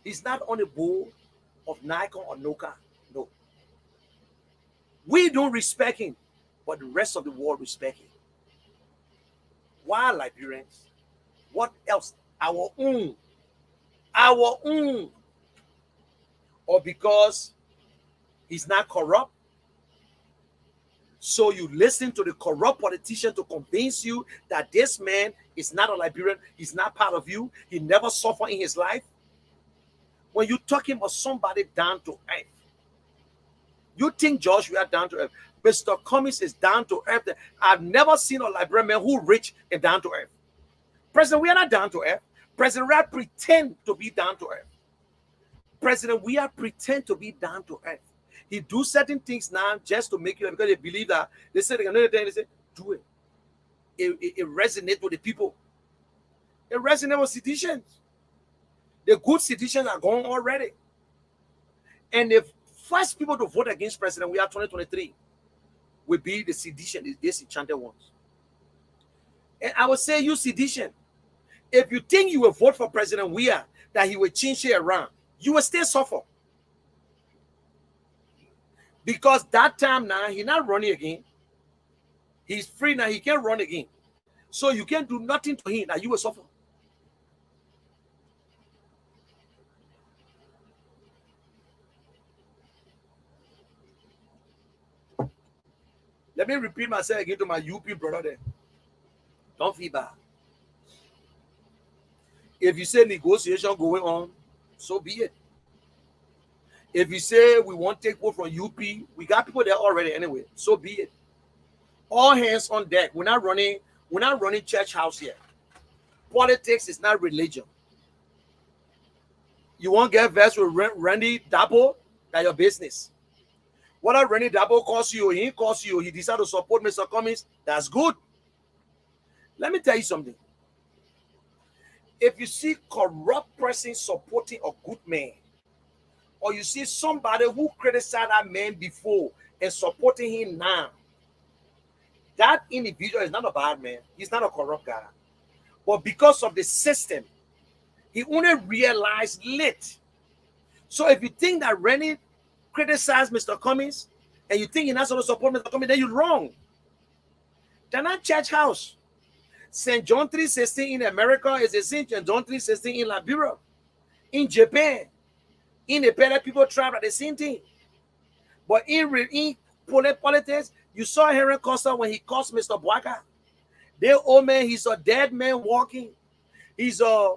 He's not on the board of Nikon or Nokia. No. We don't respect him, but the rest of the world respect him. Why Liberians? What else? Our own. Our own. Or because he's not corrupt? So you listen to the corrupt politician to convince you that this man is not a Liberian, he's not part of you, he never suffered in his life. When you talking about somebody down to earth, you think Josh, we are down to earth. Mr. Cummings is down to earth. I've never seen a Liberian man who rich and down to earth. President, we are not down to earth. President, we are pretend to be down to earth. President, we are pretend to be down to earth. He do certain things now just to make you, because they believe that they say another thing, they say, do it. It resonates with the people. It resonates with citizens. The good citizens are gone already. And the first people to vote against President we are 2023 will be the sedition, these enchanted ones. And I would say, you sedition, if you think you will vote for President Weah, that he will change it around, you will still suffer. Because that time now, he's not running again. He's free now, he can't run again. So you can't do nothing to him that you will suffer. Let me repeat myself again to my UP brother there. Don't feel bad. If you say negotiation going on, so be it. If you say we want to take vote from UP, we got people there already anyway, so be it. All hands on deck. We're not running church house here. Politics is not religion. You want to get versed with Randy Dabo? That's your business. Whether Randy Dabo calls you or he calls you, he decided to support Mr. Cummings, that's good. Let me tell you something. If you see corrupt person supporting a good man, or you see somebody who criticized that man before and supporting him now, that individual is not a bad man. He's not a corrupt guy. But because of the system, he only realized late. So if you think that Randy criticized Mr. Cummings and you think you're not supposed to support Mr. Cummings, then you're wrong. They're not church house. St. John 3:16 in America is the same St. John 3:16 in Liberia. In Japan, in the Pele people tribe, the same thing. But in politics, you saw Henry Costa when he cursed Mr. Boaka. The old man, he's a dead man walking. He's an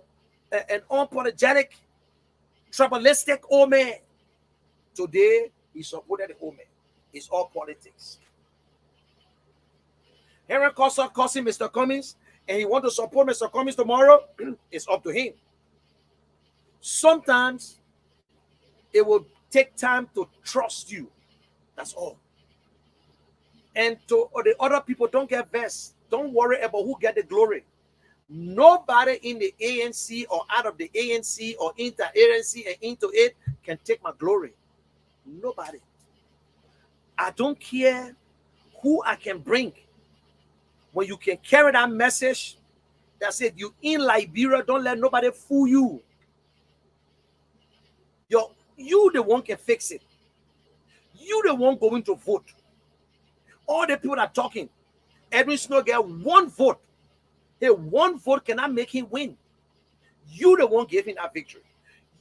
unapologetic, tribalistic old man. Today, he supported the old man. It's all politics. Henry Costa cursing Mr. Cummings, and he want to support Mr. Cummings tomorrow. It's up to him. Sometimes it will take time to trust you. That's all. And to the other people, don't get vexed. Don't worry about who get the glory. Nobody in the ANC or out of the ANC or into ANC and into it can take my glory. Nobody. I don't care who I can bring. When you can carry that message that said you in Liberia, don't let nobody fool you. You the one can fix it. You the one going to vote. All the people that are talking, Edwin Snow get one vote. Hey, one vote cannot make him win. You the one gave him that victory.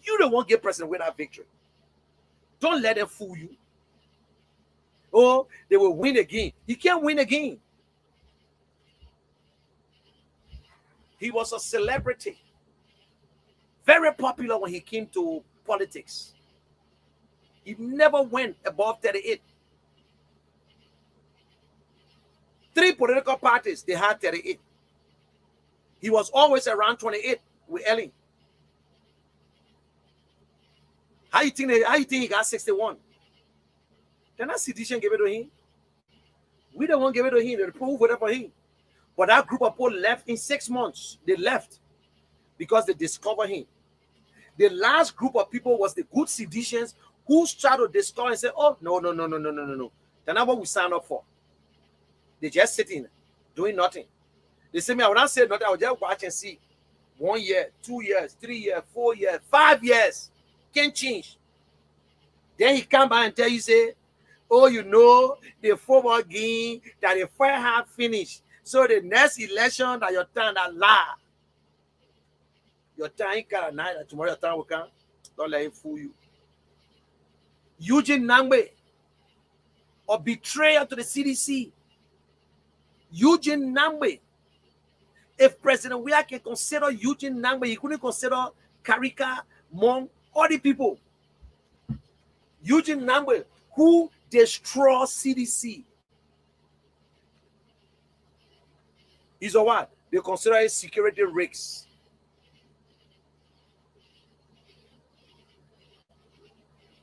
You the one gave President Win that victory. Don't let them fool you. Oh, they will win again. He can't win again. He was a celebrity. Very popular when he came to politics. He never went above 38. 3 political parties, they had 38. He was always around 28 with Ellen. How you think he got 61? Then that sedition gave it to him. We don't want to give it to him. They prove whatever him. But that group of people left in 6 months. They left because they discovered him. The last group of people was the good seditions who tried to discover and say, oh, no. That's not what we signed up for. They just sitting, doing nothing. They say, me, I will not say nothing. I will just watch and see. 1 year, 2 years, 3 years, 4 years, 5 years. Can't change. Then he come by and tell you, say, oh, you know, the football game that the first half finished. So the next election that your time that lie. Your time kind of night that tomorrow your time will come. Don't let him fool you. Eugene Nangbe, or betrayal to the CDC. Eugene Nangbe. If President Weah can consider Eugene Nangbe, he couldn't consider Karika, Mong, all the people. Eugene Nangbe, who destroys CDC. He's a what? They consider it security risks.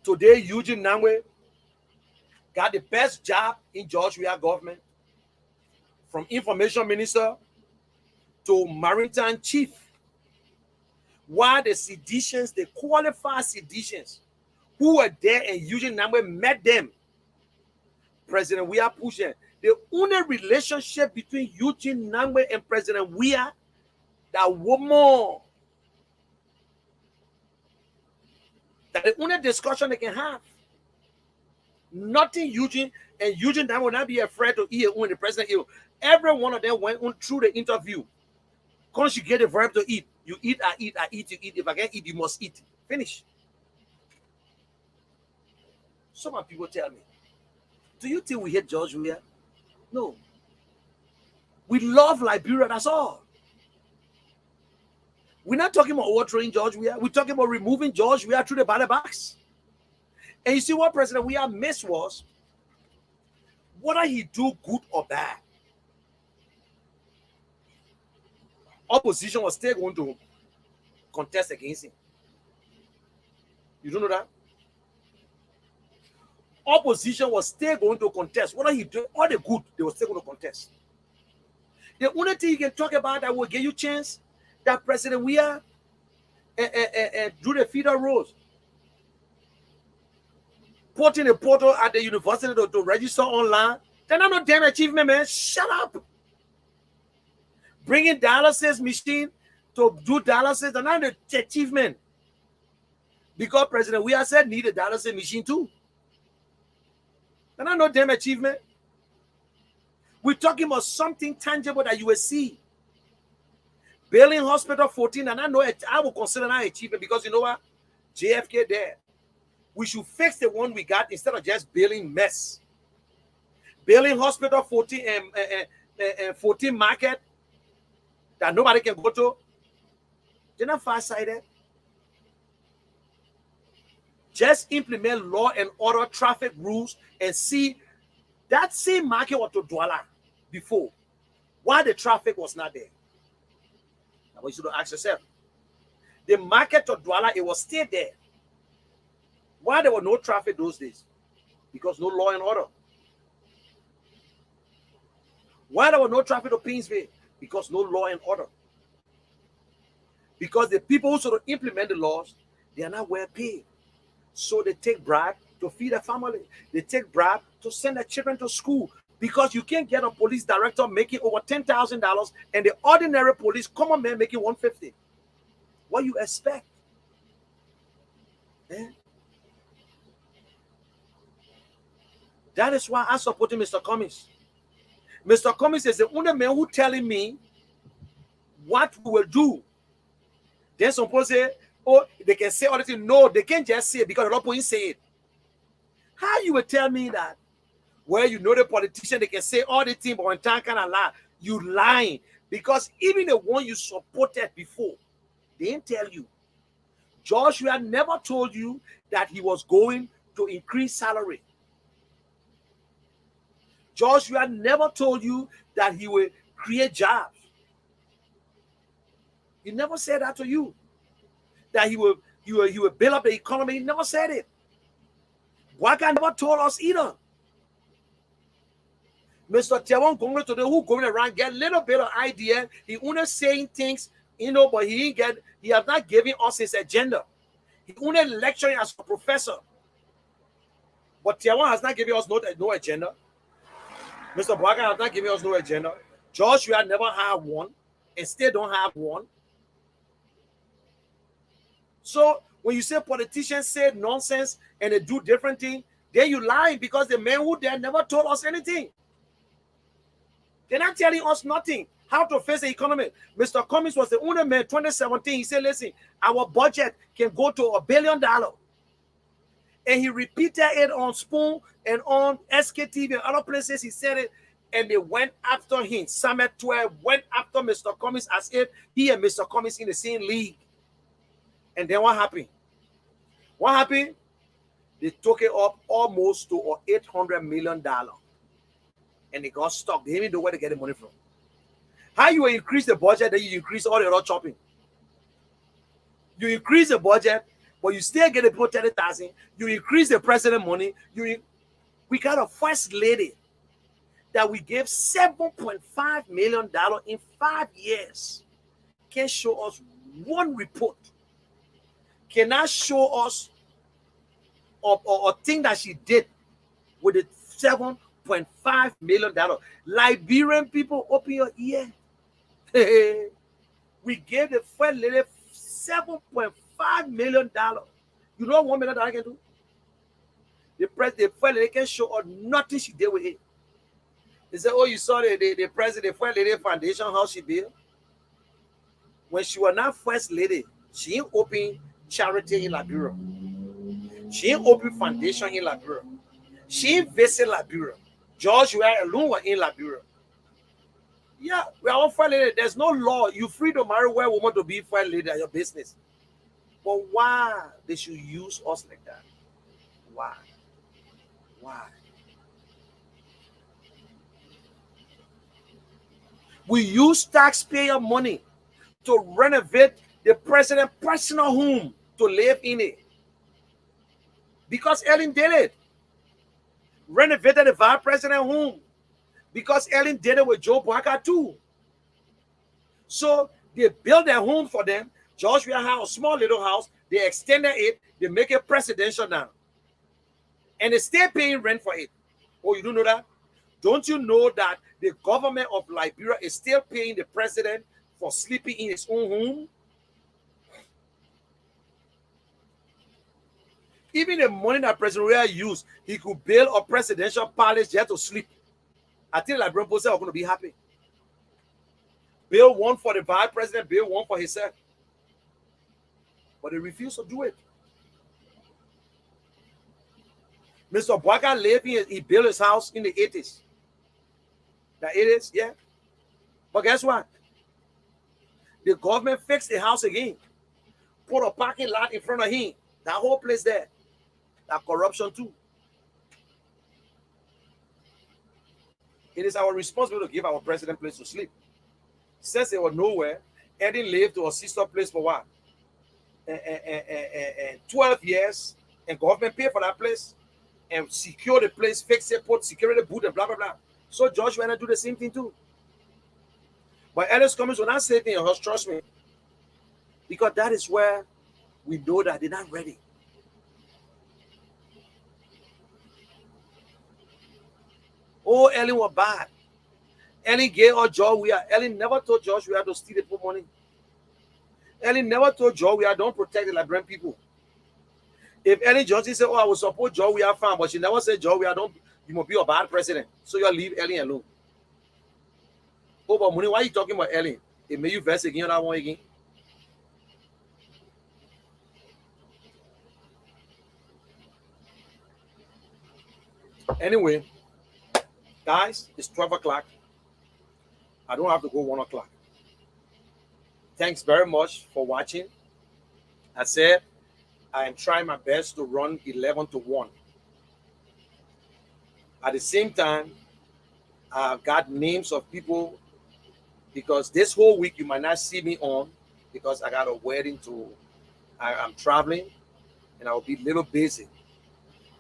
Today, Eugene Nangbe got the best job in George Weah government, from information minister to maritime chief. While the seditions, the qualified seditions who were there and Eugene Nangbe met them, President Weah pushed them. The only relationship between Eugene Nangbe and President Weah, that woman, that the only discussion they can have. Nothing Eugene and Eugene Nangbe will not be afraid to eat when the president. Every one of them went on through the interview. Conjugate the verb to eat. You eat, I eat, I eat, you eat. If I can't eat, you must eat. Finish. Some people tell me, do you think we hate George Weah? No. We love Liberia, that's all. We're not talking about overthrowing George Weah. We're talking about removing George Weah through the ballot box. And you see what President Weah missed was, whether he do good or bad, opposition was still going to contest against him. You don't know that? Opposition was still going to contest. Whether he did all the good, they were still going to contest. The only thing you can talk about that will give you a chance that President Weah drew the feeder roads, putting a portal at the university to register online. They're not no damn achievement, man. Shut up. Bringing dialysis machine to do dialysis, they're not an achievement. Because President Weah said need a dialysis machine too. They're not no damn achievement. We're talking about something tangible that you will see. Building Hospital 14, and I will consider that achievement because you know what? JFK there. We should fix the one we got instead of just building mess. Building Hospital 14 and 14 market that nobody can go to. They're not far-sighted. Just implement law and order traffic rules and see that same market was to Douala before. Why the traffic was not there? I want you to ask yourself. The market to Douala, it was still there. Why there was no traffic those days? Because no law and order. Why there was no traffic to Pinsville? Because no law and order. Because the people who sort of implement the laws, they are not well paid. So they take bribe to feed their family. They take bribe to send their children to school. Because you can't get a police director making over $10,000 and the ordinary police common man making $150. What you expect? Eh? That is why I supported Mr. Cummings. Mr. Cummings is the only man who telling me what we will do. Then some people say, oh, they can say all the thing. No, they can't just say it because a lot of people say it. How you will tell me that? Well, you know the politician, they can say all the thing, but when time kind of lie, you lying. Because even the one you supported before, they didn't tell you. Joshua never told you that he was going to increase salary. Joshua never told you that he will create jobs. He never said that to you. That he will build up the economy. He never said it. Waka never told us either. Mr. Tewon going today, who going around get a little bit of idea. He only saying things, but he has not given us his agenda. He only lecturing as a professor. But Tewon has not given us no agenda. Mr. Waka has not given us no agenda. Joshua never had one and still don't have one. So when you say politicians say nonsense and they do different things, then you lying because the man who there never told us anything. They're not telling us nothing. How to face the economy. Mr. Cummings was the only man 2017. He said, listen, our budget can go to $1 billion. And he repeated it on Spoon and on SKTV and other places. He said it, and they went after him. Summit 12 went after Mr. Cummings as if he and Mr. Cummings in the same league. And then what happened? What happened? They took it up almost to $800 million. And they got stuck. They didn't even know where to get the money from. How you increase the budget, then you increase all the other chopping. You increase the budget, but you still get the people 30,000. You increase the president money. We got a first lady that we gave $7.5 million in 5 years. Can't show us one report. Cannot show us a thing that she did with the $7.5 million. Liberian people, open your ear. We gave the first lady $7.5 million. You know what $1 million can do? The first lady can show us nothing she did with it. They said, oh, you saw the president, the first lady foundation, how she built? When she was not first lady, she ain't open charity in Liberia. She ain't open foundation in Liberia. She ain't visit Liberia. George, you are alone in Liberia. Yeah, we are all first lady. There's no law. You free to marry where woman to be first lady at your business. But why they should use us like that? Why? Why? We use taxpayer money to renovate the president's personal home to live in it. Because Ellen did it. Renovated the vice president home. Because Ellen did it with Joe Barker too. So they built their home for them. Joshua had a small little house. They extended it. They make it presidential now. And they still paying rent for it. Oh, you don't know that? Don't you know that the government of Liberia is still paying the president for sleeping in his own home? Even the money that President Royal used, he could build a presidential palace just to sleep. I think Liberian people are going to be happy. Build one for the vice president, build one for himself. But they refuse to do it. Mr. Boaka lived in, he built his house in the 80s. The 80s, yeah. But guess what? The government fixed the house again. Put a parking lot in front of him. That whole place there. That corruption too. It is our responsibility to give our president place to sleep. Since they were nowhere, Eddie lived to a sister place for what? 12 years, and government paid for that place and secure the place, fix it, put security boot and blah blah blah. So George went and do the same thing too. But Ellis Cummings will not say things, trust me. Because that is where we know that they're not ready. Oh, Ellen was bad. Ellen gave her George we are. Ellen never told George we had to steal the money. Ellen never told George we are don't protect the Liberian people. If Ellen Johnson said, oh, I will support George we are fine, but she never said George we are don't, you must be a bad president. So you leave Ellen alone. Oh, but money, why are you talking about Ellen? It made you verse again on that one again. Anyway, guys, it's 12 o'clock. I don't have to go 1 o'clock. Thanks very much for watching. I said I am trying my best to run 11 to 1. At the same time, I've got names of people because this whole week you might not see me on because I got a wedding I'm traveling and I will be a little busy.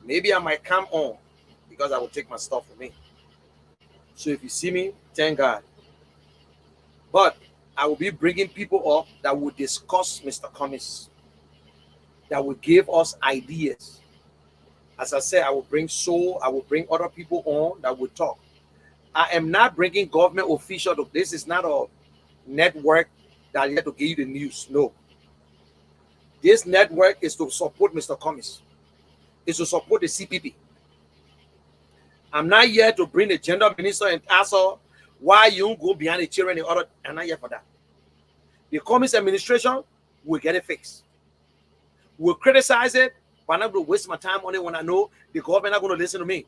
Maybe I might come on because I will take my stuff with me. So if you see me, thank God. But I will be bringing people up that will discuss Mr. Cummings, that will give us ideas. As I said, I will bring other people on that will talk. I am not bringing government officials. This is not a network that is here to give you the news. No. This network is to support Mr. Cummings. It's to support the CPP. I'm not here to bring the gender minister and ask her why you go behind the children and the other. I'm not here for that. The Cummings administration will get it fixed. We'll criticize it, but I'm not going to waste my time on it when I know the government not going to listen to me.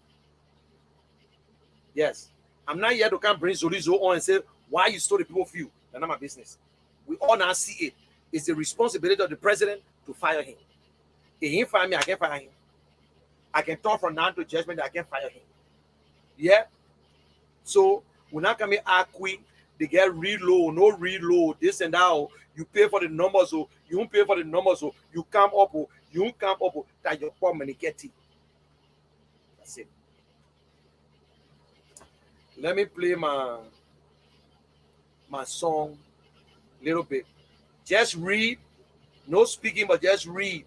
Yes. I'm not here to come bring Zorizo on and say, why you stole the people few? That's not my business. We all now see it. It's the responsibility of the president to fire him. If he fire me, I can't fire him. I can talk from now to judgment that I can't fire him. Yeah? So, we're not coming out quick. They get reload, no reload, this and that. Oh, you pay for the numbers, so you don't pay for the numbers, so you come up, oh, you don't come up, oh, that your problem and get it. That's it. Let me play my song a little bit. Just read. No speaking, but just read.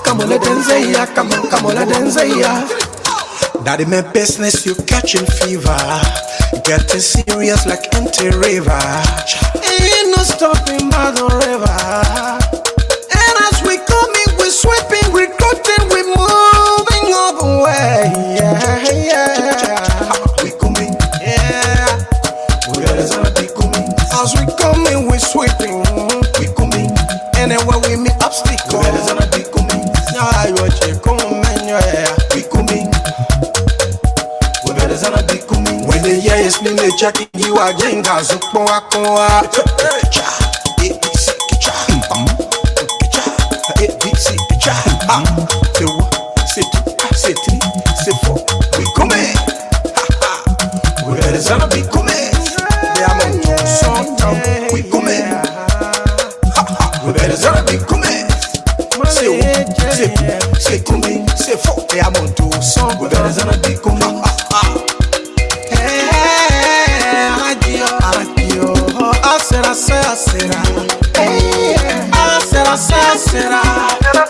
Come on, let them say ya. Come on, let them say ya. That in my business, you catching fever. Getting serious like empty river. Ain't no stopping by the river. And as we coming, we sweeping, we cutting, we moving all the way. Yeah, yeah. We coming, yeah. We gotta be coming. As we coming, we sweeping, we coming. And then when we meet obstacles, we gotta be coming. Yeah, you are coming, yeah. We coming. We gotta be coming. When the year is me, they checking you again, guys. C'est 3, c'est 4. We coming. We better be coming. They are on song down. We coming. We better be coming. C'est coming. C'est 4. They are on song. We better be coming.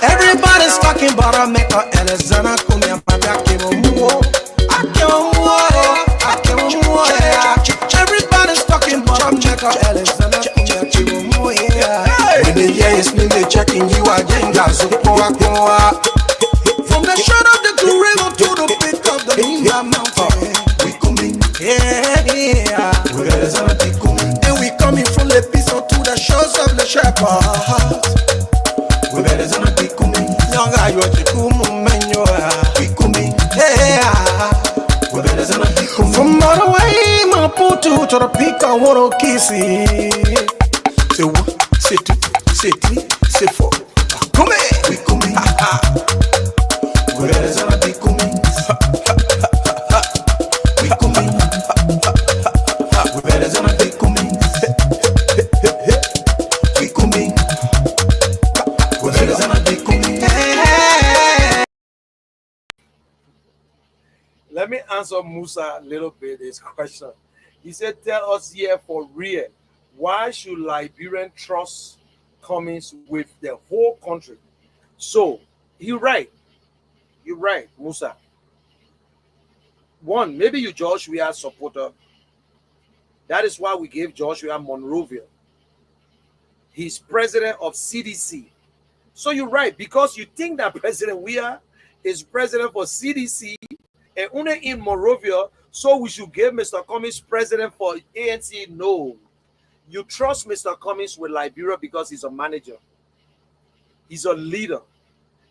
Everybody's talking about a maker and a zana come and everybody's talking about a maker and a zana come and when the year is me, they checking you again, guys. From the shore of the Gorilla to the peak of the mountain, we coming, yeah. We gotta be coming, and we coming from the episode to the shores of the shepherd. We better be coming. Young guy, you are the cool man. We coming, yeah. We better be coming. From all the way, my puto to the peak, I want to kiss it. C'est 1, c'est 2, c'est 3, c'est 4. Come here, we coming. We better be coming. We coming. We better be coming. We coming. We better be coming. Let me answer Musa a little bit this question. He said, tell us here for real, why should Liberian trust Cummings with the whole country? So, you're right. You're right, Musa. One, maybe you Joshua supporter. That is why we gave Joshua Monrovia. He's president of CDC. So you're right, because you think that President Weah is president for CDC and only in Monrovia, so we should give Mr. Cummings president for ANC. No. You trust Mr. Cummings with Liberia because he's a manager. He's a leader.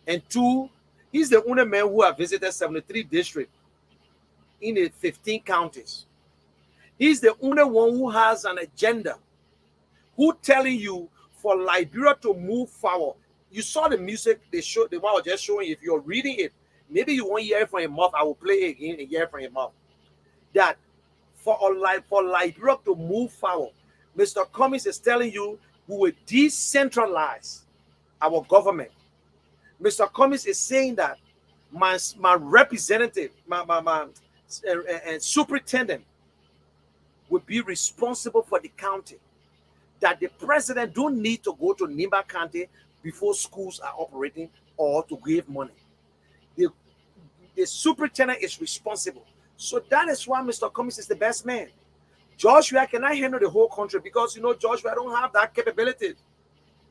And 2, He's the only man who has visited 73 districts in the 15 counties. He's the only one who has an agenda, who telling you for Liberia to move forward. You saw the music they showed, the one I was just showing. If you're reading it, maybe you won't hear it from your mouth. I will play it again and hear it from your mouth. That for Liberia to move forward, Mr. Cummings is telling you we will decentralize our government. Mr. Cummings is saying that my representative, my superintendent will be responsible for the county. That the president don't need to go to Nimba County before schools are operating or to give money. The superintendent is responsible. So that is why Mr. Cummings is the best man. Joshua cannot handle the whole country because, you know, Joshua don't have that capability.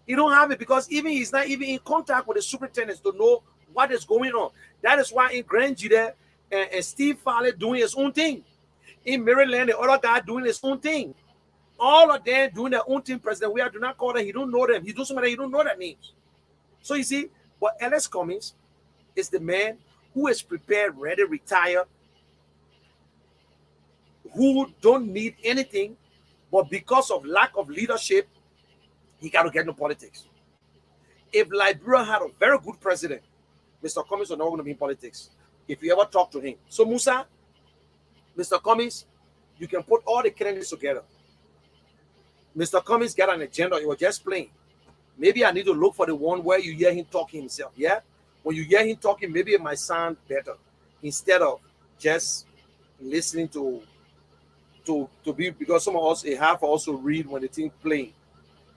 He don't have it because even he's not even in contact with the superintendents to know what is going on. That is why in Grand Judah and Steve Farley doing his own thing. In Maryland, the other guy doing his own thing. All of them doing their own thing. President Weah do not call them. He don't know them. He do somebody he don't know their names. So you see, but Ellis Cummings is the man who is prepared, ready, retired, who don't need anything, but because of lack of leadership, he got to get into politics. If Liberia had a very good president, Mr. Cummings was not going to be in politics. If you ever talk to him. So Musa, Mr. Cummings, you can put all the candidates together. Mr. Cummings got an agenda. He was just playing. Maybe I need to look for the one where you hear him talking himself. Yeah? When you hear him talking, maybe it might sound better instead of just listening to be, because some of us have to also read when the thing playing.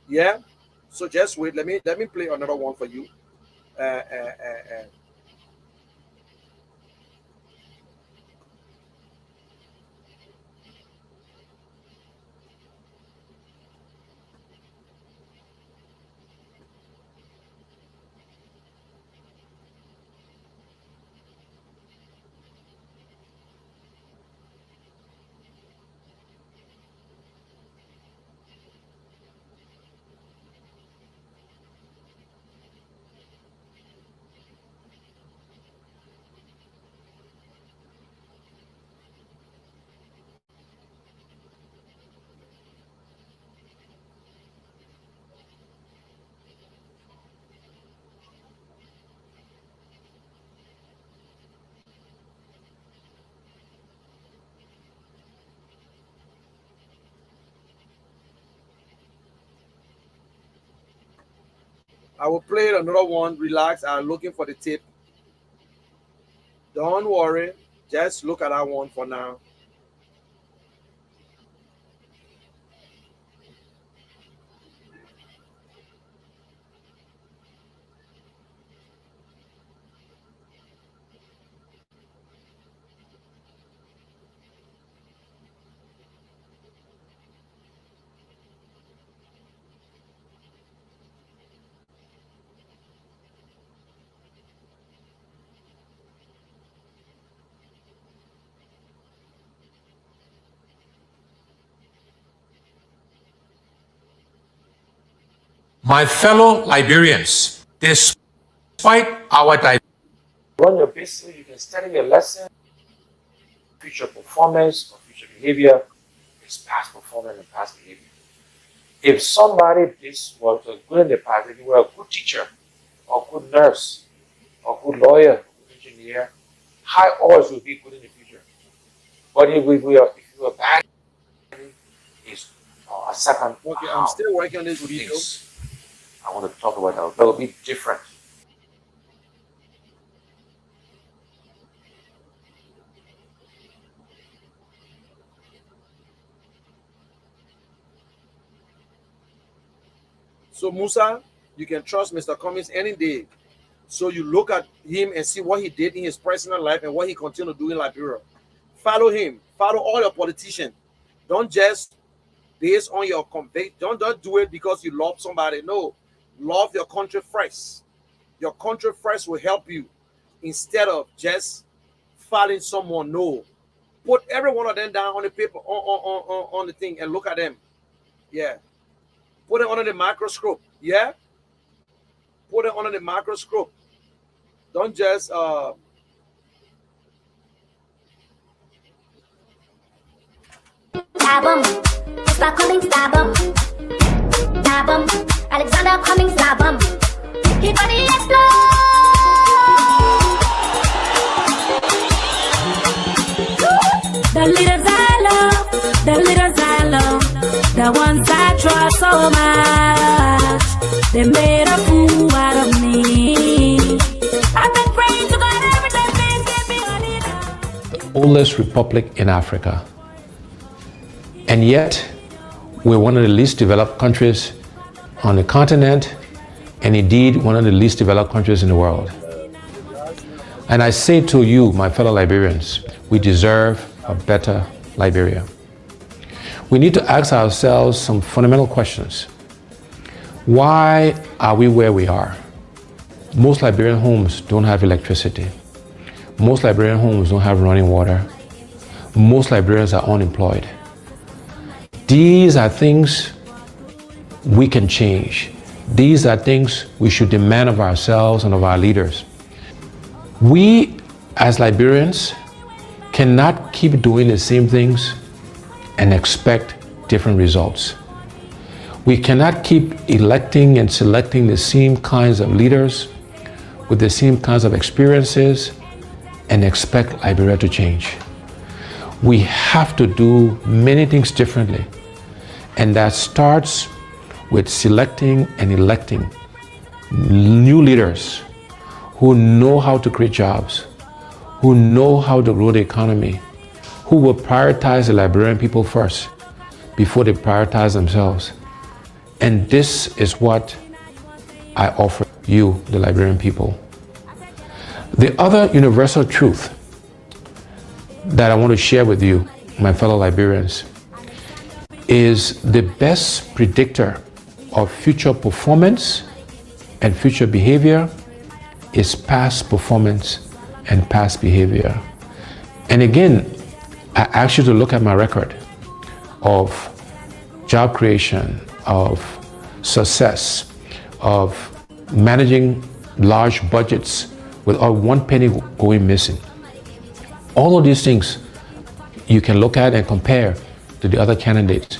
Yeah? So just wait. Let me play another one for you. I will play another one. Relax. I'm looking for the tip. Don't worry. Just look at that one for now. My fellow Liberians, despite our run your business, you can study your lesson, future performance or future behavior is past performance and past behavior. If somebody was good in the past, if you were a good teacher, or good nurse, or good lawyer, or good engineer, high odds will be good in the future. But if you are bad, it's a second. Okay, I'm still working on this video. I want to talk about that will be different. So Musa, you can trust Mr. Cummings any day. So you look at him and see what he did in his personal life and what he continued to do in Liberia. Follow him. Follow all your politicians. Don't just based on your conviction. Don't do it because you love somebody. No. Love your country first. Your country first will help you instead of just following someone. No. Put every one of them down on the paper, on the thing, and look at them. Yeah. Put it under the microscope. Yeah. Put it under the microscope. don't just Stab 'em. Mr. Cummings, stab 'em. Stab 'em. Alexander Cummings, stab 'em. His body explode. The leaders I love, the leaders I love, the ones I trust so much, they made a fool out of me. I've been praying to God every day, please give me a leader. The oldest republic in Africa. And yet, we're one of the least developed countries on the continent, and indeed one of the least developed countries in the world. And I say to you, my fellow Liberians, we deserve a better Liberia. We need to ask ourselves some fundamental questions. Why are we where we are? Most Liberian homes don't have electricity. Most Liberian homes don't have running water. Most Liberians are unemployed. These are things we can change. These are things we should demand of ourselves and of our leaders. We, as Liberians, cannot keep doing the same things and expect different results. We cannot keep electing and selecting the same kinds of leaders with the same kinds of experiences and expect Liberia to change. We have to do many things differently, and that starts with selecting and electing new leaders who know how to create jobs, who know how to grow the economy, who will prioritize the Liberian people first before they prioritize themselves. And this is what I offer you, the Liberian people. The other universal truth that I want to share with you, my fellow Liberians, is the best predictor of future performance and future behavior is past performance and past behavior. And again, I ask you to look at my record of job creation, of success, of managing large budgets without one penny going missing. All of these things you can look at and compare to the other candidates.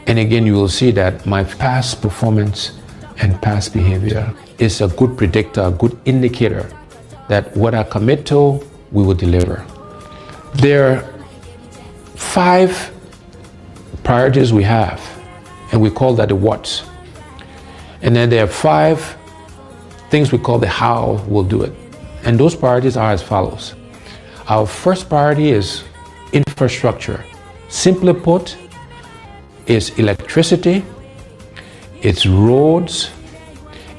And again, you will see that my past performance and past behavior is a good predictor, a good indicator that what I commit to, we will deliver. There are 5 priorities we have, and we call that the what's. And then there are 5 things we call the how we'll do it. And those priorities are as follows. Our first priority is infrastructure. Simply put, it's electricity, it's roads,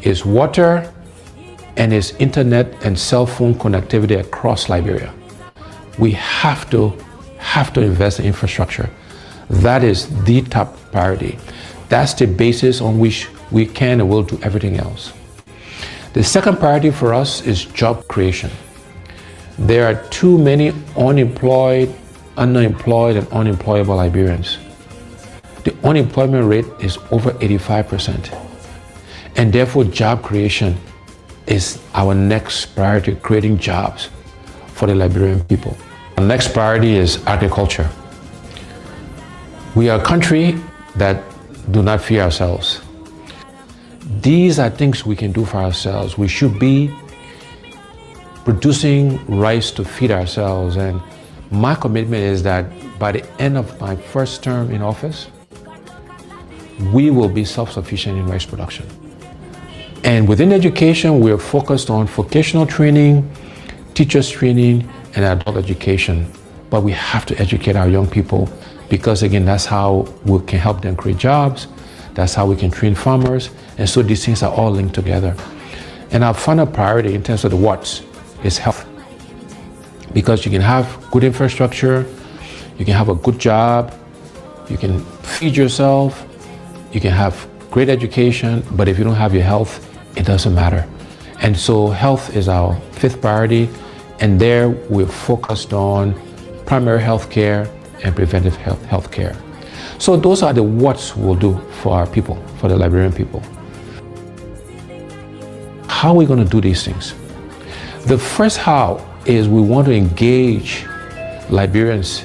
it's water, and it's internet and cell phone connectivity across Liberia. We have to invest in infrastructure. That is the top priority. That's the basis on which we can and will do everything else. The second priority for us is job creation. There are too many unemployed, underemployed, and unemployable Liberians. The unemployment rate is over 85%. And therefore, job creation is our next priority, creating jobs for the Liberian people. Our next priority is agriculture. We are a country that do not fear ourselves. These are things we can do for ourselves. We should be producing rice to feed ourselves. And my commitment is that by the end of my first term in office, we will be self-sufficient in rice production. And within education, we are focused on vocational training, teachers training, and adult education. But we have to educate our young people because, again, that's how we can help them create jobs. That's how we can train farmers. And so these things are all linked together. And our final priority in terms of the what's is health. Because you can have good infrastructure, you can have a good job, you can feed yourself, you can have great education, but if you don't have your health, it doesn't matter. And so health is our 5th priority, and there we're focused on primary health care and preventive health care. So those are the what's we'll do for our people, for the Liberian people. How are we going to do these things? The first how is we want to engage Liberians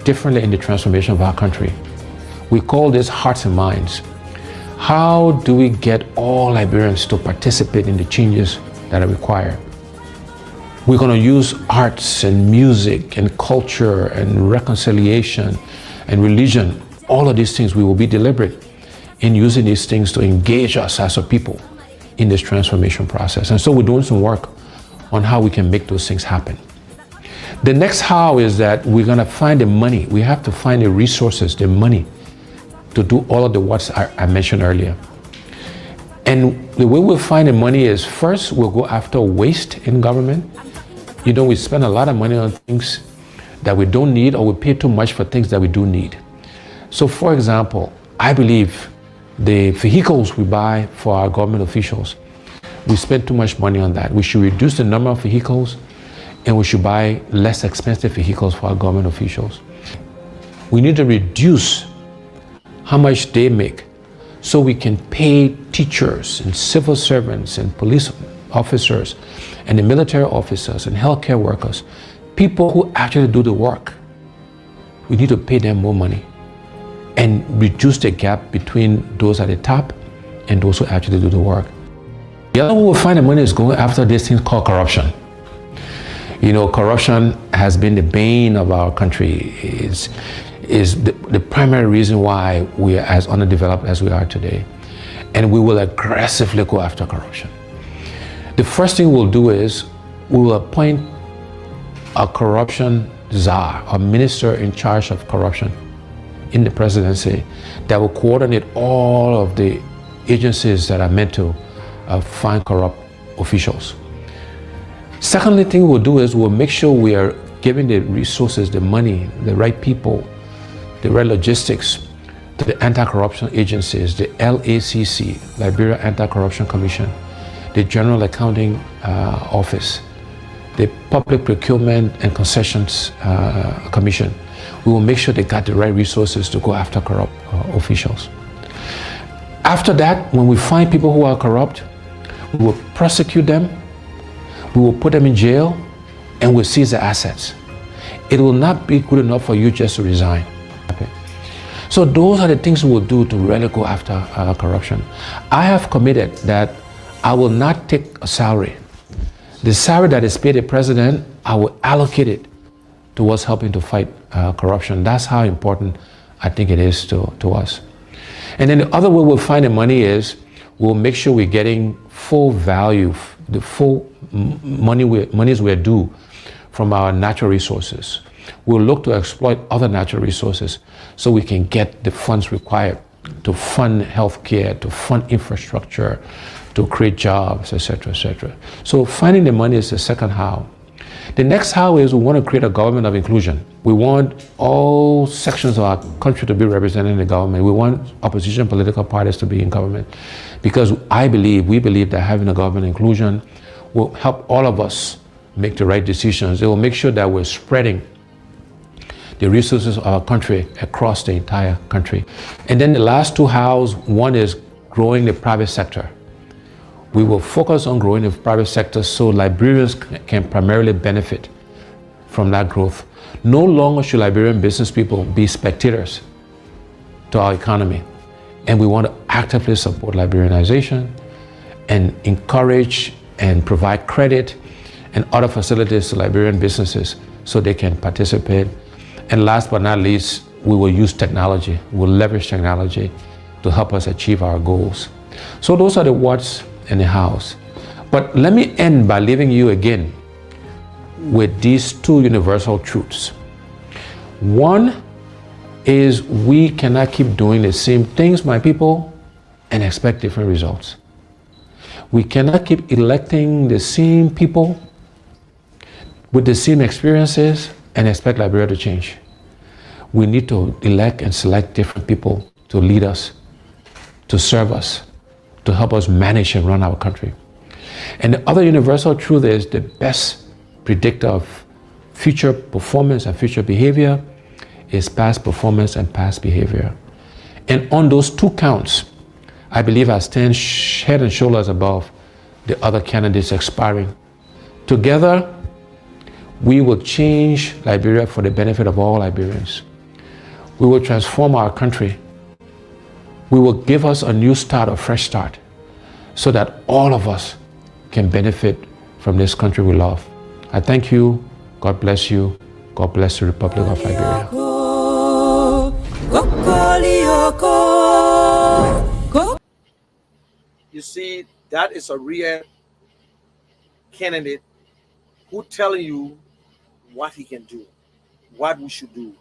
differently in the transformation of our country. We call this hearts and minds. How do we get all Liberians to participate in the changes that are required? We're going to use arts and music and culture and reconciliation and religion. All of these things, we will be deliberate in using these things to engage us as a people in this transformation process. And so we're doing some work on how we can make those things happen. The next how is that we're going to find the money. We have to find the resources, the money, to do all of the what I mentioned earlier. And the way we'll find the money is, first, we'll go after waste in government. You know, we spend a lot of money on things that we don't need, or we pay too much for things that we do need. So, for example, I believe the vehicles we buy for our government officials, we spend too much money on that. We should reduce the number of vehicles, and we should buy less expensive vehicles for our government officials. We need to reduce how much they make so we can pay teachers and civil servants and police officers and the military officers and healthcare workers, people who actually do the work. We need to pay them more money and reduce the gap between those at the top and those who actually do the work. The other way we'll find the money is going after this thing called corruption. You know, corruption has been the bane of our country. Is the primary reason why we are as underdeveloped as we are today. And we will aggressively go after corruption. The first thing we'll do is we will appoint a corruption czar, a minister in charge of corruption in the presidency that will coordinate all of the agencies that are meant to find corrupt officials. Secondly thing we'll do is we'll make sure we are giving the resources, the money, the right people, the right logistics to the anti-corruption agencies, the LACC, Liberia Anti-Corruption Commission, the General Accounting Office, the Public Procurement and Concessions Commission. We will make sure they got the right resources to go after corrupt officials. After that, when we find people who are corrupt, we will prosecute them, we will put them in jail, and we'll seize their assets. It will not be good enough for you just to resign. So those are the things we will do to really go after corruption. I have committed that I will not take a salary. The salary that is paid the president, I will allocate it towards helping to fight corruption. That's how important I think it is to us. And then the other way we'll find the money is we'll make sure we're getting full value, the full monies we're due from our natural resources. We'll look to exploit other natural resources so we can get the funds required to fund healthcare, to fund infrastructure, to create jobs, etc., etc. So finding the money is the second how. The next how is we want to create a government of inclusion. We want all sections of our country to be represented in the government. We want opposition political parties to be in government because we believe that having a government inclusion will help all of us make the right decisions. It will make sure that we're spreading the resources of our country across the entire country. And then the last two hows, one is growing the private sector. We will focus on growing the private sector so Liberians can primarily benefit from that growth. No longer should Liberian business people be spectators to our economy. And we want to actively support Liberianization and encourage and provide credit and other facilities to Liberian businesses so they can participate. And last but not least, we will use technology. We'll leverage technology to help us achieve our goals. So those are the what's and the hows. But let me end by leaving you again with these two universal truths. One is we cannot keep doing the same things, my people, and expect different results. We cannot keep electing the same people with the same experiences and expect Liberia to change. We need to elect and select different people to lead us, to serve us, to help us manage and run our country. And the other universal truth is the best predictor of future performance and future behavior is past performance and past behavior. And on those two counts, I believe I stand head and shoulders above the other candidates aspiring Together, we will change Liberia for the benefit of all Liberians. We will transform our country. We will give us a new start, a fresh start, so that all of us can benefit from this country we love. I thank you. God bless you. God bless the Republic of Liberia. You see, that is a real candidate who telling you what he can do, what we should do,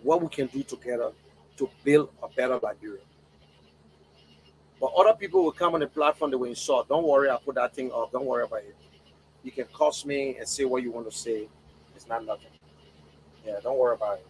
what we can do together to build a better Liberia. But other people will come on the platform, they will insult. Don't worry, I put that thing up. Don't worry about it. You can curse me and say what you want to say. It's not nothing. Yeah, don't worry about it.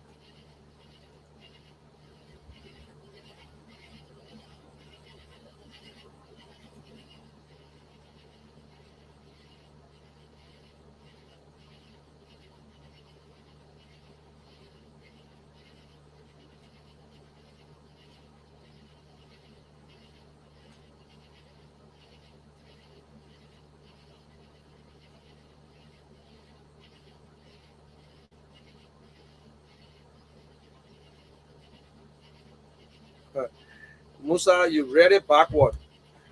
Musa, you read it backward.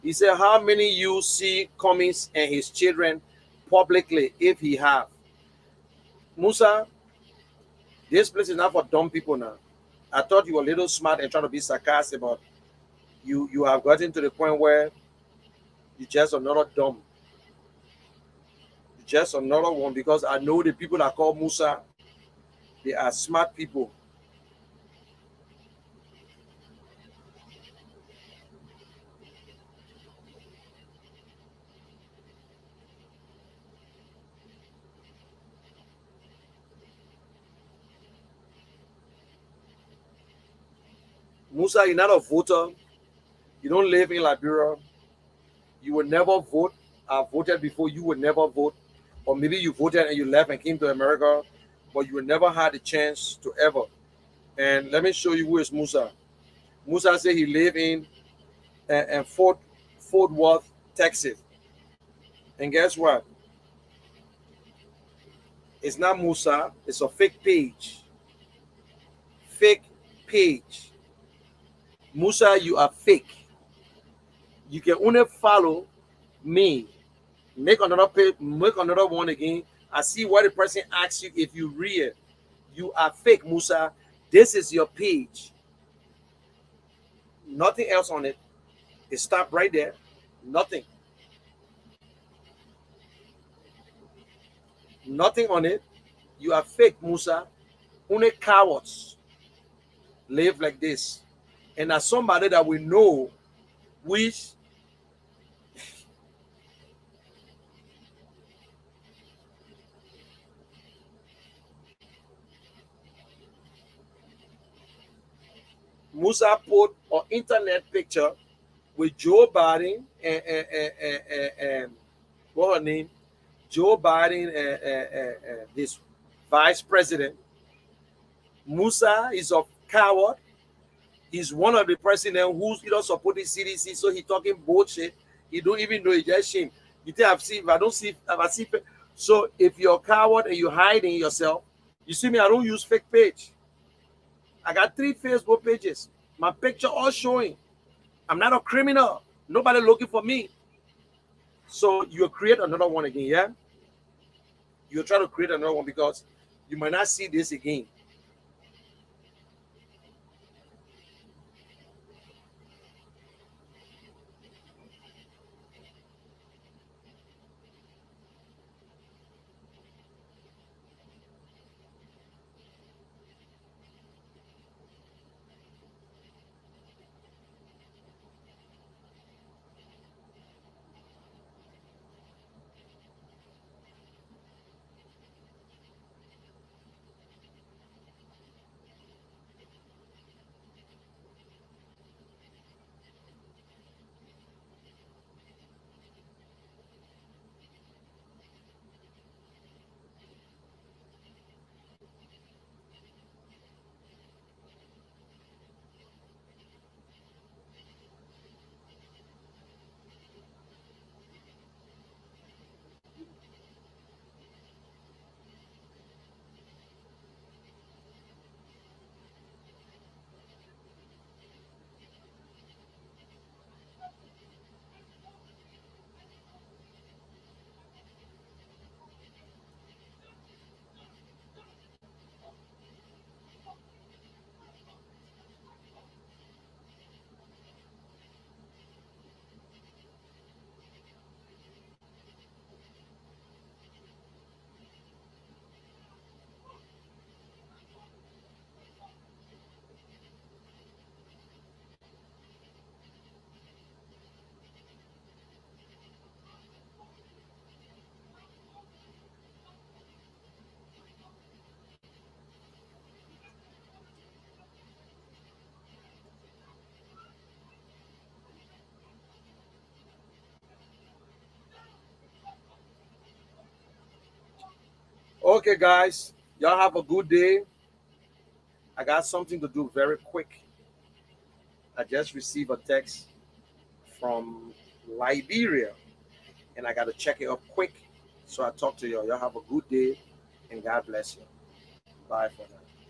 He said, how many you see Cummings and his children publicly if he have? Musa, this place is not for dumb people now. I thought you were a little smart and trying to be sarcastic, but you have gotten to the point where you're just another dumb. You're just another one, because I know the people that call Musa, they are smart people. Musa, you're not a voter. You don't live in Liberia. You will never vote. I voted before. You would never vote. Or maybe you voted and you left and came to America, but you will never had the chance to ever. And let me show you who is Musa. Musa said he lived in Fort Worth, Texas. And guess what? It's not Musa. It's a fake page. Fake page. Musa, you are fake. You can only follow me. Make another page, make another one again. I see what the person asks you if you read. You are fake, Musa. This is your page. Nothing else on it. It stopped right there. Nothing. Nothing on it. You are fake, Musa. Only cowards live like this. And as somebody that we know, which Musa put an internet picture with Joe Biden and what her name? Joe Biden and this vice president. Musa is a coward. He's one of the president who's not supporting CDC, so he talking bullshit. He don't even know, he just shame. You think I've seen, so if you're a coward and you're hiding yourself, you see me, I don't use fake page. I got 3 Facebook pages. My picture all showing. I'm not a criminal. Nobody looking for me. So you create another one again, yeah? You're trying to create another one because you might not see this again. Okay, guys, y'all have a good day. I got something to do very quick. I just received a text from Liberia, and I got to check it up quick. So I talk to y'all. Y'all have a good day, and God bless you. Bye for now.